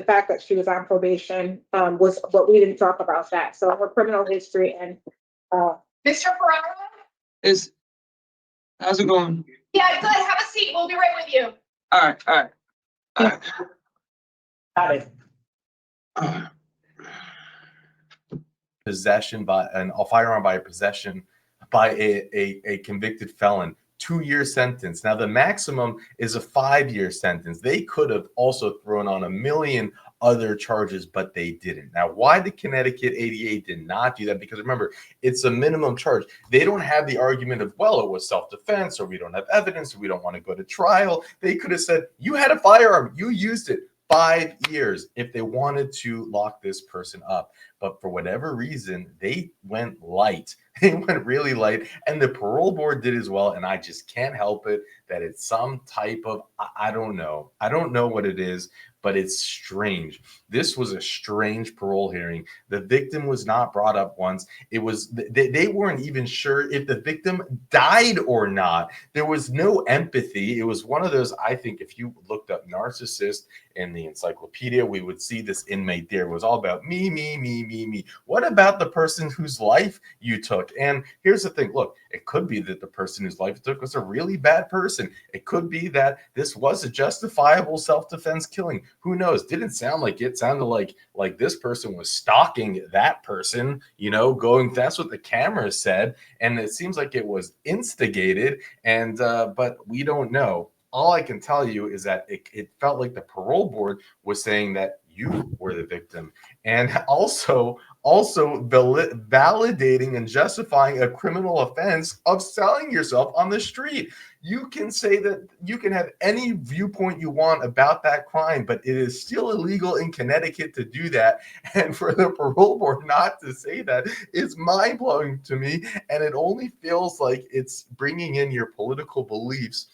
fact that she was on probation was, but we didn't talk about that. So her criminal history and Mr. Ferraro? How's it going? Yeah, good. Have a seat. We'll be right with you. All right. Got it. Possession by a firearm by possession by a convicted felon, 2-year sentence. Now the maximum is a 5-year sentence. They could have also thrown on a million other charges, but they didn't. Now, why the Connecticut 88 did not do that? Because remember, it's a minimum charge. They don't have the argument of, well, it was self-defense, or we don't have evidence, or we don't want to go to trial. They could have said, you had a firearm, you used it. 5 years if they wanted to lock this person up. But for whatever reason, they went light. They went really light. And the parole board did as well. And I just can't help it that it's some type of, I don't know. I don't know what it is, but it's strange. This was a strange parole hearing. The victim was not brought up once. It was, they weren't even sure if the victim died or not. There was no empathy. It was one of those, I think if you looked up narcissist in the encyclopedia, we would see this inmate there. It was all about me, me, me, me, me. What about the person whose life you took? And here's the thing. Look, it could be that the person whose life you took was a really bad person. It could be that this was a justifiable self-defense killing. Who knows? Didn't sound like it. Sounded like this person was stalking that person, going, that's what the camera said. And it seems like it was instigated. And but we don't know. All I can tell you is that it felt like the parole board was saying that you were the victim, and also validating and justifying a criminal offense of selling yourself on the street. You can say that you can have any viewpoint you want about that crime, but it is still illegal in Connecticut to do that. And for the parole board not to say that is mind-blowing to me. And it only feels like it's bringing in your political beliefs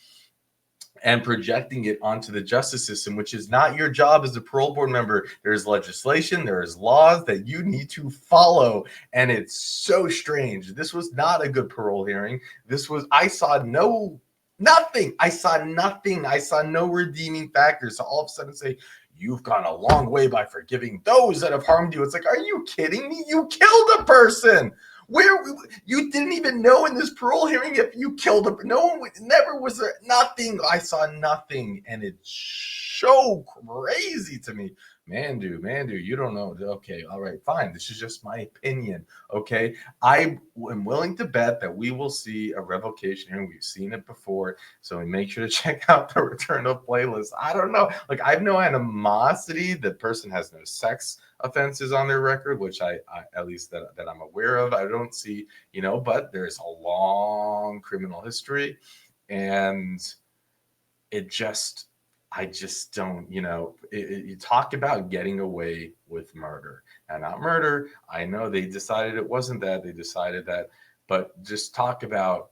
and projecting it onto the justice system, which is not your job as a parole board member. There's legislation, there is laws that you need to follow. And it's so strange. This was not a good parole hearing. I saw nothing. I saw nothing. I saw no redeeming factors. So all of a sudden say, you've gone a long way by forgiving those that have harmed you. It's like, are you kidding me? You killed a person. Where you didn't even know in this parole hearing if you killed him. Never was there nothing. I saw nothing, and it's so crazy to me. Mandoo, you don't know. Okay, all right, fine. This is just my opinion. Okay, I am willing to bet that we will see a revocation hearing. We've seen it before, so make sure to check out the return of playlist. I don't know. Like, I have no animosity. The person has no sex offenses on their record, which I at least that I'm aware of. I don't see, but there's a long criminal history, and I just don't, you talk about getting away with murder, and not murder. I know they decided it wasn't that. They decided that, but just talk about,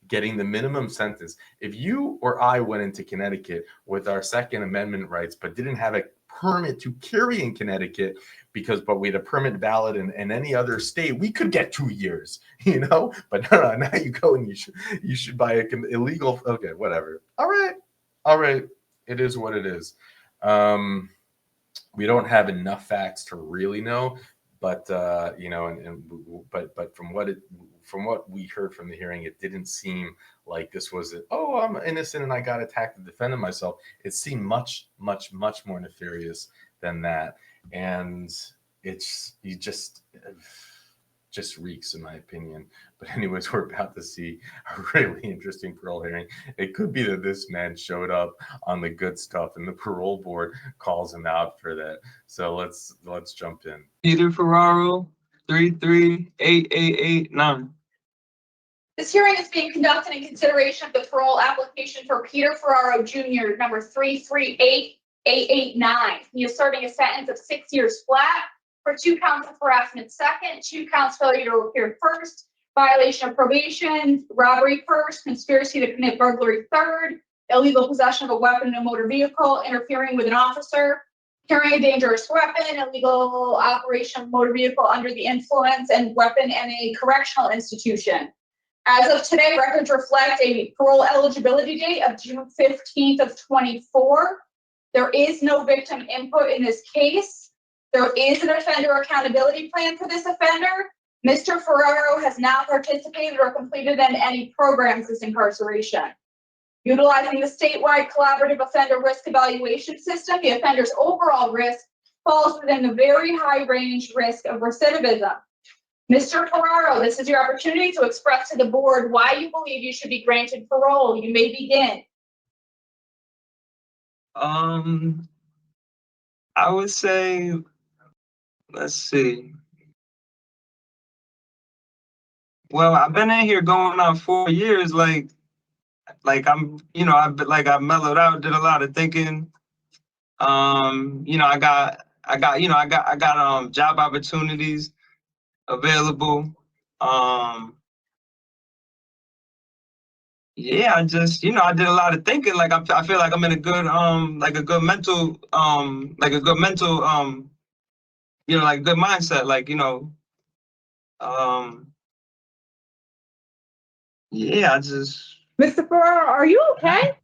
getting the minimum sentence. If you or I went into Connecticut with our Second Amendment rights, but didn't have a permit to carry in Connecticut but we had a permit valid in any other state, we could get 2 years, but no, now you go and you should buy a illegal. Okay, whatever. All right. It is what it is. We don't have enough facts to really know, but but from what we heard from the hearing, it didn't seem like this was I'm innocent and I got attacked and defended myself. It seemed much, much, much more nefarious than that. And it's just just reeks, in my opinion. But anyways, we're about to see a really interesting parole hearing. It could be that this man showed up on the good stuff and the parole board calls him out for that. So let's jump in. Peter Ferraro, 3388889. This hearing is being conducted in consideration of the parole application for Peter Ferraro Jr., number 338889. He is serving a sentence of 6 years flat for 2 counts of harassment second, 2 counts failure to appear first, violation of probation, robbery first, conspiracy to commit burglary third, illegal possession of a weapon in a motor vehicle, interfering with an officer, carrying a dangerous weapon, illegal operation of motor vehicle under the influence and weapon in a correctional institution. As of today, records reflect a parole eligibility date of June 15th of 24. There is no victim input in this case. There is an offender accountability plan for this offender. Mr. Ferraro has not participated or completed in any programs since incarceration. Utilizing the statewide collaborative offender risk evaluation system, the offender's overall risk falls within the very high range risk of recidivism. Mr. Ferraro, this is your opportunity to express to the board why you believe you should be granted parole. You may begin. I would say, let's see. Well, I've been in here going on 4 years, like I'm, I've mellowed out, did a lot of thinking. I got job opportunities available. Yeah, I just, I did a lot of thinking. Like I feel like I'm in a good, good mental mindset. Yeah, I just. Mr. Ferraro, are you okay?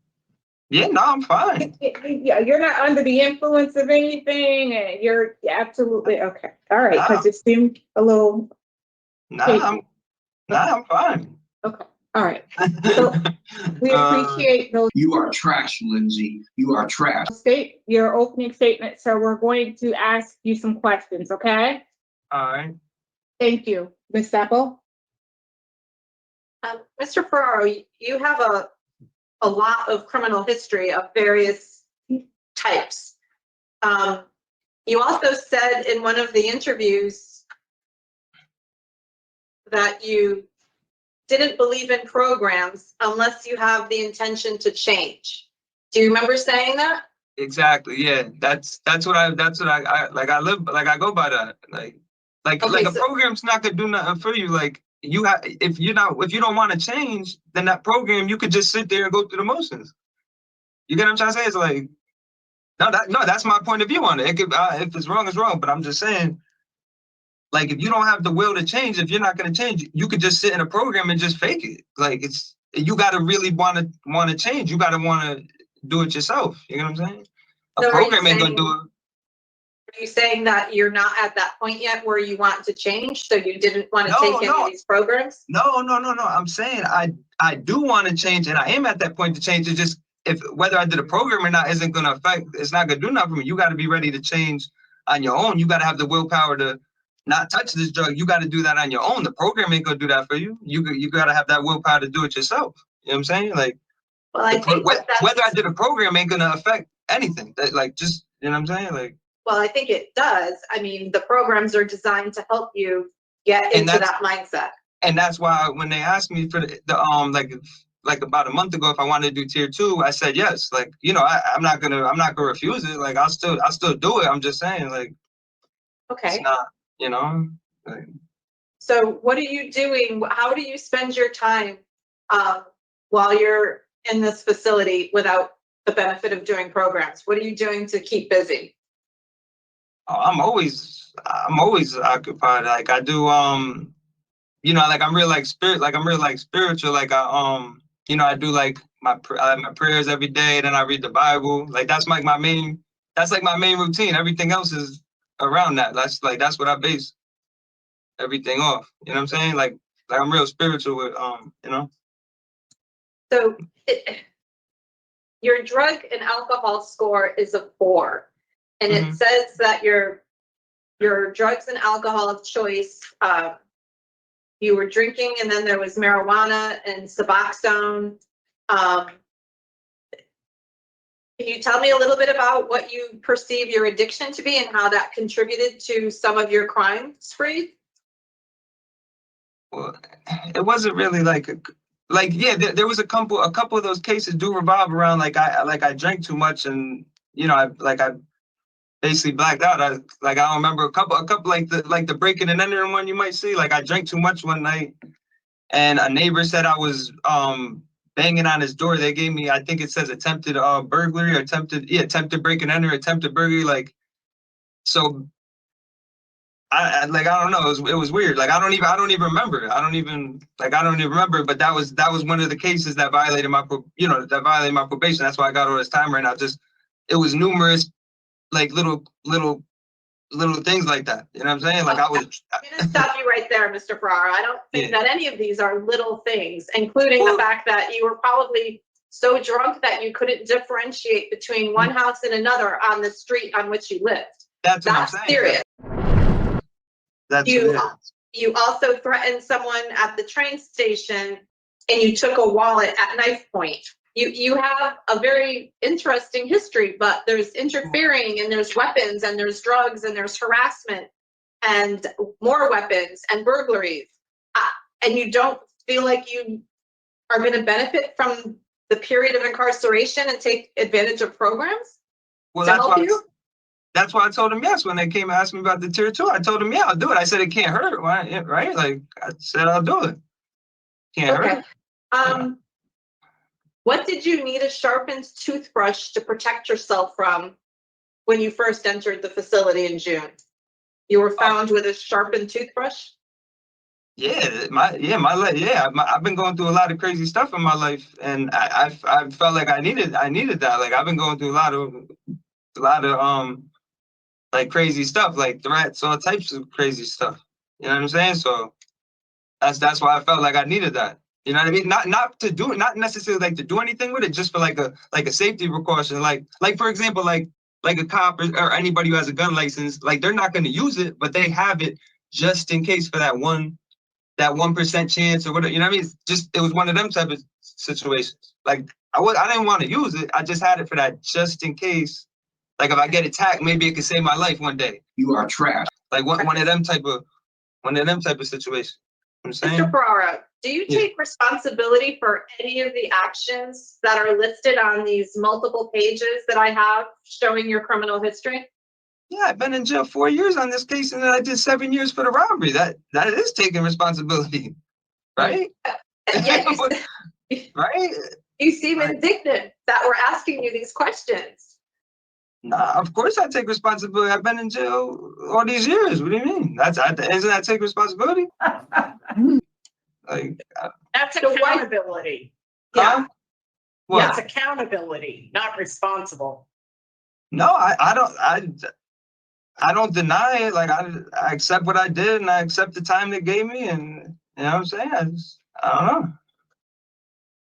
Yeah, no, I'm fine. Yeah, you're not under the influence of anything, and you're absolutely okay. All right, because it seemed a little. I'm fine. Okay, all right. So we appreciate those. You are trash, Lindsay. You are trash. State your opening statement, so we're going to ask you some questions, okay? All right. Thank you. Ms. Apple? Mr. Ferraro, you have a lot of criminal history of various types. You also said in one of the interviews that you didn't believe in programs unless you have the intention to change. Do you remember saying that? Exactly. Yeah. That's what I go by that. Like a program's not gonna do nothing for you. Like if you don't want to change, then that program, you could just sit there and go through the motions. You get what I'm trying to say? It's like, that's my point of view on it. It could, if it's wrong, it's wrong. But I'm just saying, like, if you don't have the will to change, if you're not going to change, you could just sit in a program and just fake it. Like, you got to really want to change. You got to want to do it yourself. You know what I'm saying? A program ain't going to do it. Are you saying that you're not at that point yet where you want to change, so you didn't want to take any of these programs? No. I'm saying I do want to change, and I am at that point to change. It's just whether I did a program or not isn't going to affect. It's not going to do nothing for me. You got to be ready to change on your own. You got to have the willpower to not touch this drug. You got to do that on your own. The program ain't going to do that for you. You got to have that willpower to do it yourself. You know what I'm saying? Like, well, I think whether I did a program ain't going to affect anything. Like, just, you know what I'm saying? Like. Well, I think it does. I mean, the programs are designed to help you get into that mindset. And that's why when they asked me for the like about a month ago if I wanted to do tier 2, I said yes. Like, I'm not gonna refuse it. Like, I'll still do it. I'm just saying, like, okay, it's not, like. So what are you doing? How do you spend your time while you're in this facility without the benefit of doing programs? What are you doing to keep busy? I'm always occupied. Like, I do, like I'm real spiritual. Like I do like my prayers every day. Then I read the Bible. Like that's like my main routine. Everything else is around that. That's what I base everything off. You know what I'm saying? Like I'm real spiritual with So your drug and alcohol score is a 4. And it says that your drugs and alcohol of choice you were drinking, and then there was marijuana and Suboxone. Can you tell me a little bit about what you perceive your addiction to be and how that contributed to some of your crime spree? Well, it wasn't really like yeah, there was a couple of those cases do revolve around I drank too much, and I basically blacked out. I don't remember a couple like the breaking and entering one you might see. Like I drank too much one night, and a neighbor said I was banging on his door. They gave me, I think it says attempted burglary or attempted break and enter, attempted burglary. Like, so I don't know. It was weird. Like I don't even remember. I don't even remember. But that was one of the cases that violated my probation. That's why I got all this time right now. It was numerous like little things like that. You know what I'm saying? Like I'm gonna stop you right there, Mr. Ferraro. I don't think that any of these are little things, including the fact that you were probably so drunk that you couldn't differentiate between one house and another on the street on which you lived. That's what I'm saying. Serious. You also threatened someone at the train station, and you took a wallet at knife point. You have a very interesting history, but there's interfering, and there's weapons, and there's drugs, and there's harassment, and more weapons, and burglaries. And you don't feel like you are going to benefit from the period of incarceration and take advantage of programs to help you? That's why I told them yes when they came and asked me about the tier 2. I told them, yeah, I'll do it. I said it can't hurt, right? Like I said, I'll do it. Can't hurt. What did you need a sharpened toothbrush to protect yourself from when you first entered the facility in June? You were found with a sharpened toothbrush? Yeah, I've been going through a lot of crazy stuff in my life, and I felt like I needed that. Like I've been going through a lot of like crazy stuff, like threats, all types of crazy stuff. You know what I'm saying? So that's why I felt like I needed that. You know what I mean? Not necessarily like to do anything with it, just for like a safety precaution. Like for example, like a cop or anybody who has a gun license, like they're not going to use it, but they have it just in case for that 1% chance or whatever. You know what I mean? It was one of them type of situations. Like I didn't want to use it. I just had it for that just in case. Like if I get attacked, maybe it could save my life one day. You are trash. Like one of them type of situations. You know what I'm saying? Mr. Ferraro, do you take responsibility for any of the actions that are listed on these multiple pages that I have showing your criminal history? Yeah, I've been in jail 4 years on this case, and then I did 7 years for the robbery. That is taking responsibility, right? Yes. Right? You seem indignant that we're asking you these questions. Nah, of course I take responsibility. I've been in jail all these years. What do you mean? Isn't that take responsibility? Like That's accountability. Yeah. That's accountability, not responsible. No, I don't deny it. Like I accept what I did, and I accept the time they gave me, and you know what I'm saying? I don't know.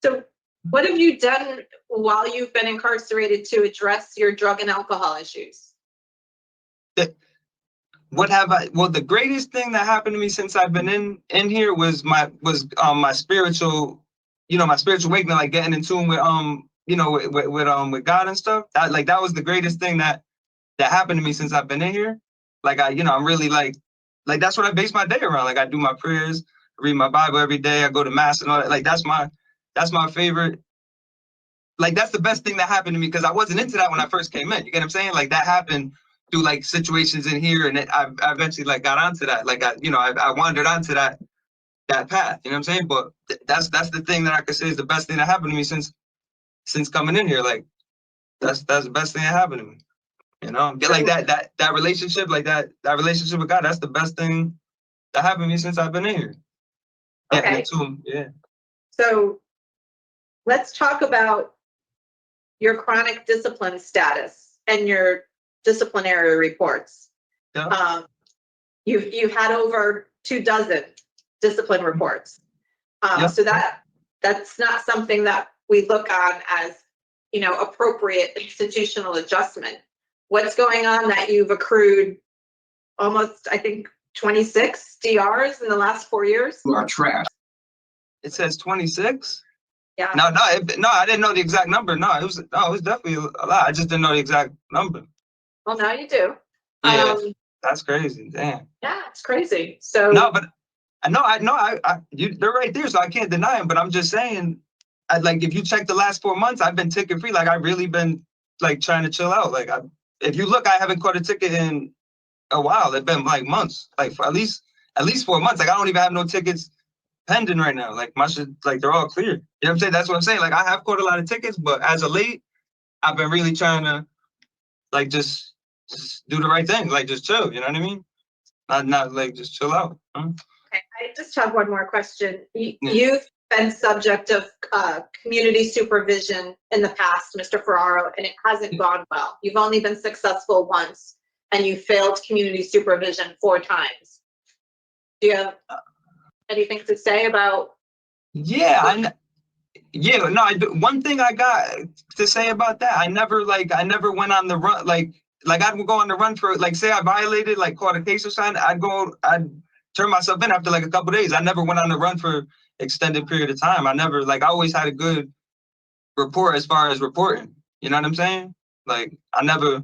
So what have you done while you've been incarcerated to address your drug and alcohol issues? What have I? Well, the greatest thing that happened to me since I've been in here was my spiritual, my spiritual awakening, like getting in tune with with God and stuff. That was the greatest thing that happened to me since I've been in here. Like I'm really like that's what I base my day around. Like I do my prayers, read my Bible every day. I go to mass and all that. Like that's my favorite. Like that's the best thing that happened to me because I wasn't into that when I first came in. You get what I'm saying? Like that happened through like situations in here, and I eventually like got onto that. Like I wandered onto that path. You know what I'm saying? But that's the thing that I could say is the best thing that happened to me since coming in here. Like that's the best thing that happened to me. You know, get like that relationship, like that relationship with God. That's the best thing that happened to me since I've been in here. Okay. Yeah. So let's talk about your chronic discipline status and your disciplinary reports. Yeah. You've had over 24 discipline reports. So that's not something that we look on as, appropriate institutional adjustment. What's going on that you've accrued almost, I think, 26 DRs in the last 4 years? You are trash. It says 26. Yeah. No, I didn't know the exact number. No, it was definitely a lot. I just didn't know the exact number. Well, now you do. Yeah, that's crazy. Damn. Yeah, it's crazy. So No, but they're right there, so I can't deny them. But I'm just saying, like, if you check the last 4 months, I've been ticket free. Like, I really been like trying to chill out. Like, if you look, I haven't caught a ticket in a while. It's been like months, like for at least 4 months. Like, I don't even have no tickets pending right now. Like, my shit, like, they're all clear. You know what I'm saying? That's what I'm saying. Like, I have caught a lot of tickets, but as of late, I've been really trying to, like, just do the right thing. Like, just chill. You know what I mean? Not like just chill out. Huh? okay, I just have one more question. You've been subject of community supervision in the past, Mr. Ferraro, and it hasn't gone well. You've only been successful once, and you failed community supervision 4 times. Do you have anything to say about? Yeah, I do. One thing I got to say about that, I never went on the run. Like I would go on the run for, like, say I violated, like, caught a case or something, I'd turn myself in after like a couple of days. I never went on the run for extended period of time. I always had a good rapport as far as reporting. You know what I'm saying? Like, I never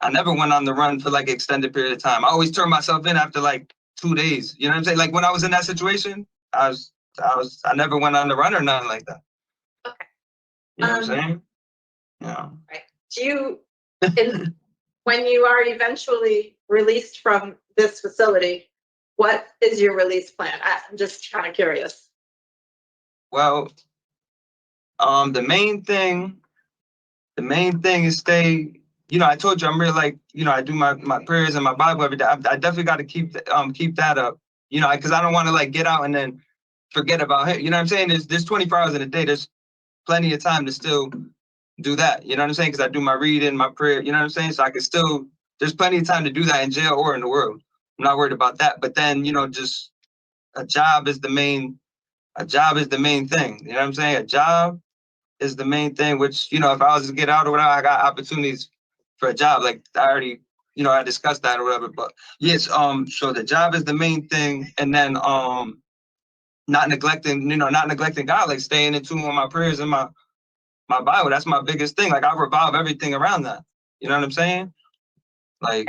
went on the run for like extended period of time. I always turned myself in after like 2 days. You know what I'm saying? Like, when I was in that situation, I never went on the run or nothing like that. Okay. You know what I'm saying? Yeah. Right. Do you, when you are eventually released from this facility, what is your release plan? I'm just kind of curious. Well, the main thing is stay. You know, I told you I'm really, like, you know, I do my prayers and my Bible every day. I definitely got to keep that up. You know, because I don't want to, like, get out and then forget about it. You know what I'm saying? There's 24 hours in a day. There's plenty of time to still do that. You know what I'm saying? Because I do my reading, my prayer. You know what I'm saying? So I can still. There's plenty of time to do that in jail or in the world. I'm not worried about that. But then, you know, just a job is the main. A job is the main thing. You know what I'm saying? A job is the main thing. Which, you know, if I was to get out or whatever, I got opportunities for a job. Like, I already, you know, I discussed that or whatever. But yes, so the job is the main thing, and then not neglecting God, like staying in tune with my prayers and my Bible. That's my biggest thing. Like, I revolve everything around that. You know what I'm saying? Like,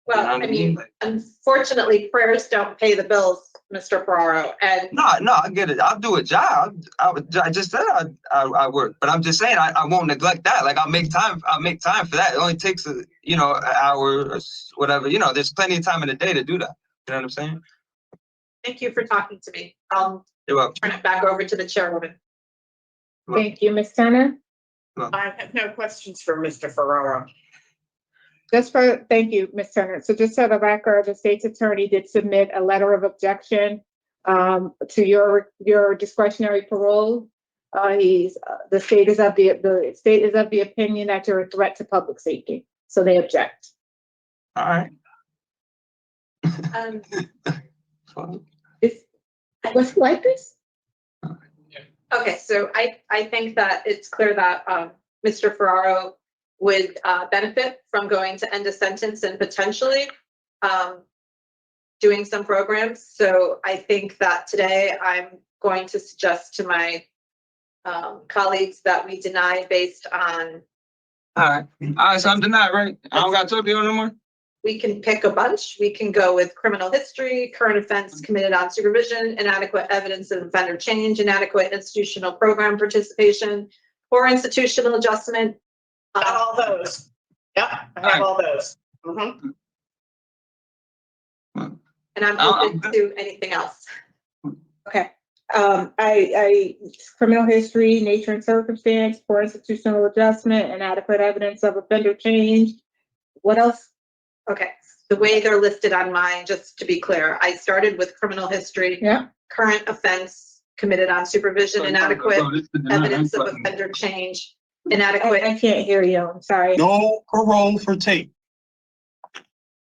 well, you know what I mean? Like, unfortunately, prayers don't pay the bills, Mr. Ferraro. And no, I get it. I'll do a job. I just said I work, but I'm just saying I won't neglect that. Like, I'll make time for that. It only takes an hour or whatever. You know, there's plenty of time in the day to do that. You know what I'm saying? thank you for talking to me. I'll You're welcome. turn it back over to the chairwoman. Thank you, Ms. Turner. I have no questions for Mr. Ferraro. Thank you, Ms. Turner. So just for the record, the state's attorney did submit a letter of objection to your discretionary parole. The state is of the opinion that you're a threat to public safety, so they object. All right. Was he like this? Okay, so I think that it's clear that Mr. Ferraro would benefit from going to end a sentence and potentially doing some programs. So I think that today I'm going to suggest to my colleagues that we deny based on. All right, so I'm denied, right? I don't got to talk to you no more? We can pick a bunch. We can go with criminal history, current offense committed on supervision, inadequate evidence of offender change, inadequate institutional program participation, poor institutional adjustment. I have all those. Yep, I have all those. Mm-hmm. And I'm open to anything else. Okay. I criminal history, nature and circumstance, poor institutional adjustment, inadequate evidence of offender change. What else? Okay, the way they're listed on mine, just to be clear, I started with criminal history, current offense committed on supervision, inadequate evidence of offender change, inadequate. I can't hear you. I'm sorry. No parole for Tate.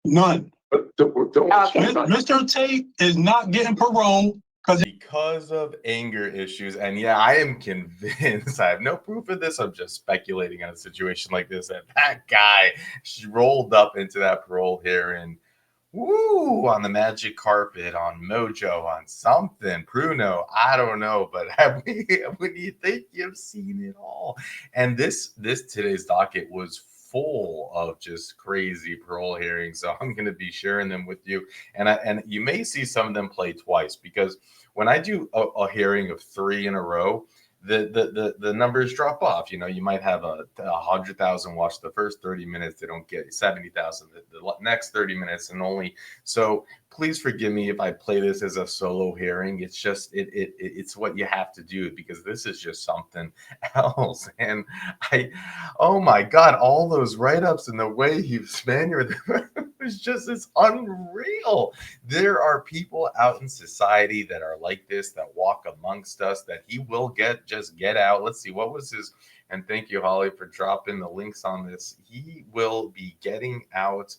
None. Mr. Tate is not getting parole because of anger issues. And yeah, I am convinced, I have no proof of this, I'm just speculating on a situation like this, that guy, she rolled up into that parole hearing woo, on the magic carpet, on Mojo, on something, Pruno, I don't know, but when you think you've seen it all. And this today's docket was full of just crazy parole hearings. So I'm going to be sharing them with you. And you may see some of them play twice, because when I do a hearing of 3 in a row, the numbers drop off. You know, you might have 100,000 watch the first 30 minutes. They don't get 70,000 the next 30 minutes, and only. So please forgive me if I play this as a solo hearing. It's just it's what you have to do, because this is just something else. And oh my God, all those write-ups and the way he Spaniard it's unreal. There are people out in society that are like this, that walk amongst us, that he will just get out. Let's see, what was his, and thank you, Holly, for dropping the links on this. He will be getting out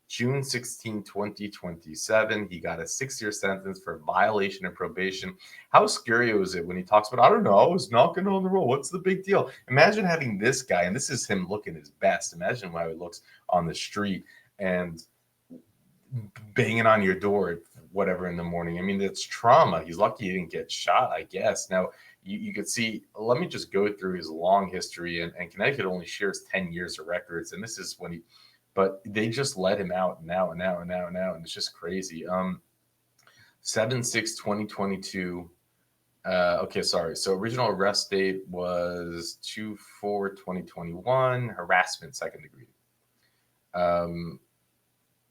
June 16, 2027. He got a 6-year sentence for violation of probation. How scary was it when he talks about, I don't know, I was knocking on the roll. What's the big deal? Imagine having this guy, and this is him looking his best. Imagine how he looks on the street and banging on your door at whatever in the morning. I mean, it's trauma. He's lucky he didn't get shot, I guess. Now, you could see, let me just go through his long history. And Connecticut only shares 10 years of records. And this is when he, but they just let him out now. And it's just crazy. 7/6/2022. Okay, sorry. So original arrest date was 2/4/2021. Harassment, 2nd degree.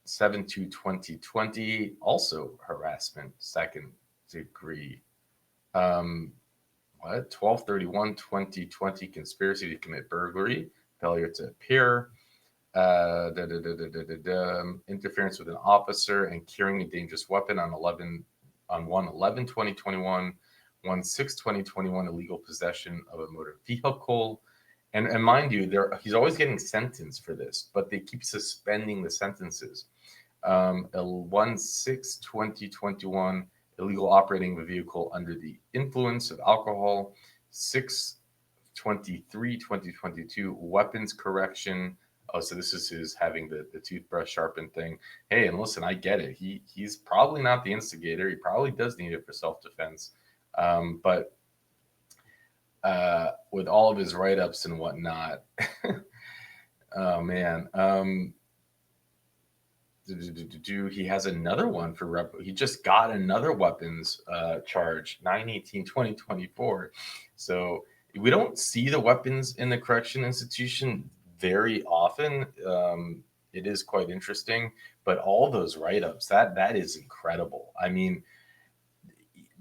7/2/2020, also harassment, 2nd degree. 12/31/2020, conspiracy to commit burglary, failure to appear, interference with an officer and carrying a dangerous weapon on 1/11/2021, 1/6/2021, illegal possession of a motor vehicle. And mind you, he's always getting sentenced for this, but they keep suspending the sentences. 1/6/2021, illegal operating of a vehicle under the influence of alcohol. 6/23/2022, weapons correction. Oh, so this is his having the toothbrush sharpened thing. Hey, and listen, I get it. He's probably not the instigator. He probably does need it for self-defense. But with all of his write-ups and whatnot, oh man. He has another one for he just got another weapons charge, 9/18/2024. So we don't see the weapons in the correction institution very often. It is quite interesting, but all those write-ups, that is incredible. I mean,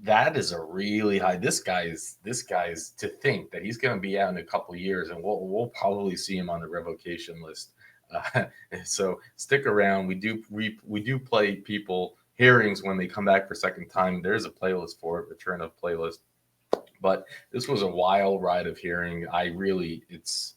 that is a really high. This guy's to think that he's going to be out in a couple of years, and we'll probably see him on the revocation list. So stick around. We do play people hearings when they come back for second time. There's a playlist for it, return of playlist. But this was a wild ride of hearing. It's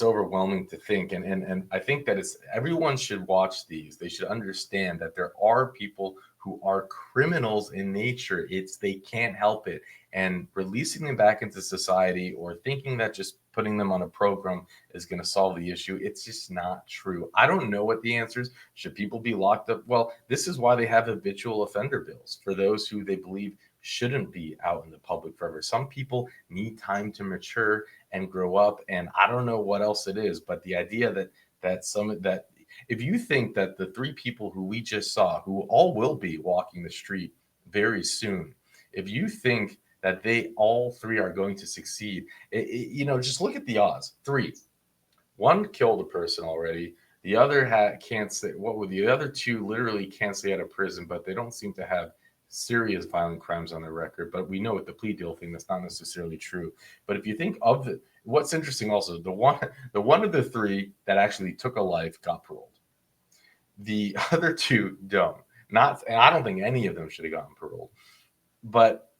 overwhelming to think, and I think that everyone should watch these. They should understand that there are people who are criminals in nature. They can't help it. And releasing them back into society, or thinking that just putting them on a program is going to solve the issue, it's just not true. I don't know what the answer is. Should people be locked up? Well, this is why they have habitual offender bills, for those who they believe shouldn't be out in the public forever. Some people need time to mature and grow up, and I don't know what else it is, but the idea that if you think that the 3 people who we just saw, who all will be walking the street very soon, if you think that they all 3 are going to succeed, just look at the odds. 3, 1 killed a person already. The other can't say, what were the other 2 literally can't stay out of prison, but they don't seem to have serious violent crimes on their record. But we know with the plea deal thing, that's not necessarily true. But if you think of what's interesting also, the one of the 3 that actually took a life got paroled. The other 2 don't. And I don't think any of them should have gotten paroled. But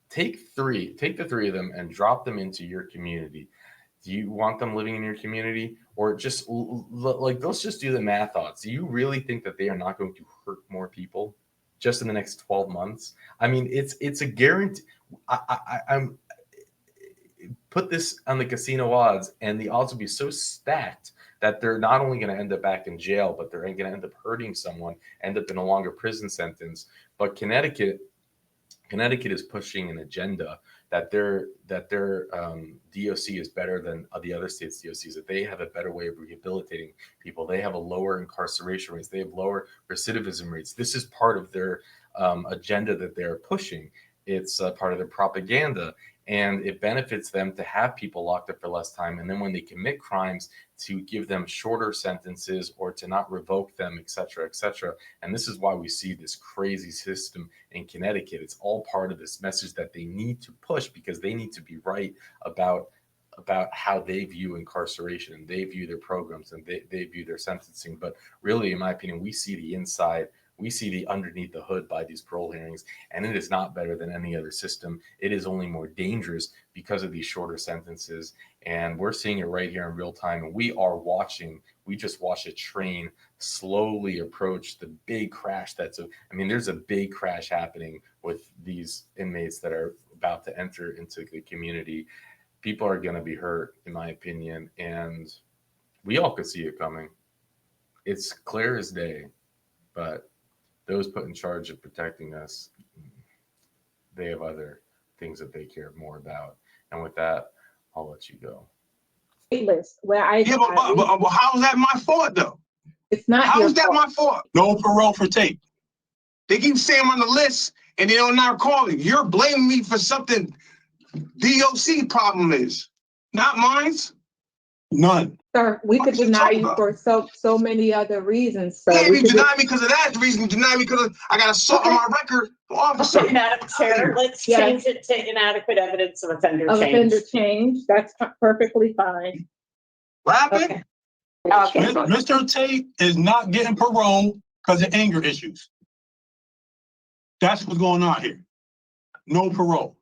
take the 3 of them and drop them into your community. Do you want them living in your community? Or just let's just do the math odds. Do you really think that they are not going to hurt more people just in the next 12 months? I mean, it's a guarantee. I'm put this on the casino odds, and the odds will be so stacked that they're not only going to end up back in jail, but they're going to end up hurting someone, end up in a longer prison sentence. But Connecticut is pushing an agenda that their DOC is better than the other states' DOCs, that they have a better way of rehabilitating people. They have a lower incarceration rates. They have lower recidivism rates. This is part of their agenda that they're pushing. It's part of their propaganda, and it benefits them to have people locked up for less time. And then when they commit crimes, to give them shorter sentences or to not revoke them, et cetera, et cetera. And this is why we see this crazy system in Connecticut. It's all part of this message that they need to push, because they need to be right about how they view incarceration, and they view their programs, and they view their sentencing. But really, in my opinion, we see the inside, we see the underneath the hood by these parole hearings, and it is not better than any other system. It is only more dangerous because of these shorter sentences. And we're seeing it right here in real time. And we just watched a train slowly approach the big crash. There's a big crash happening with these inmates that are about to enter into the community. People are going to be hurt, in my opinion, and we all could see it coming. It's clear as day, but those put in charge of protecting us, they have other things that they care more about. And with that, I'll let you go. List where Yeah, but how is that my fault though? It's not. How is that my fault? No parole for tape. They keep saying I'm on the list and they don't not calling. You're blaming me for something DOC problem is, not mine. None. Sir, we could What you deny talking you about? for so many other reasons, sir. Yeah, We you could deny me because of that. The reason you deny me because I got assault on my record, officer. Okay, Madam Chair, let's Yes. change it to inadequate evidence of offender of change. offender change, that's perfectly fine. What happened? Okay. Mr. Tate is not getting parole because of anger issues. That's what's going on here. No parole.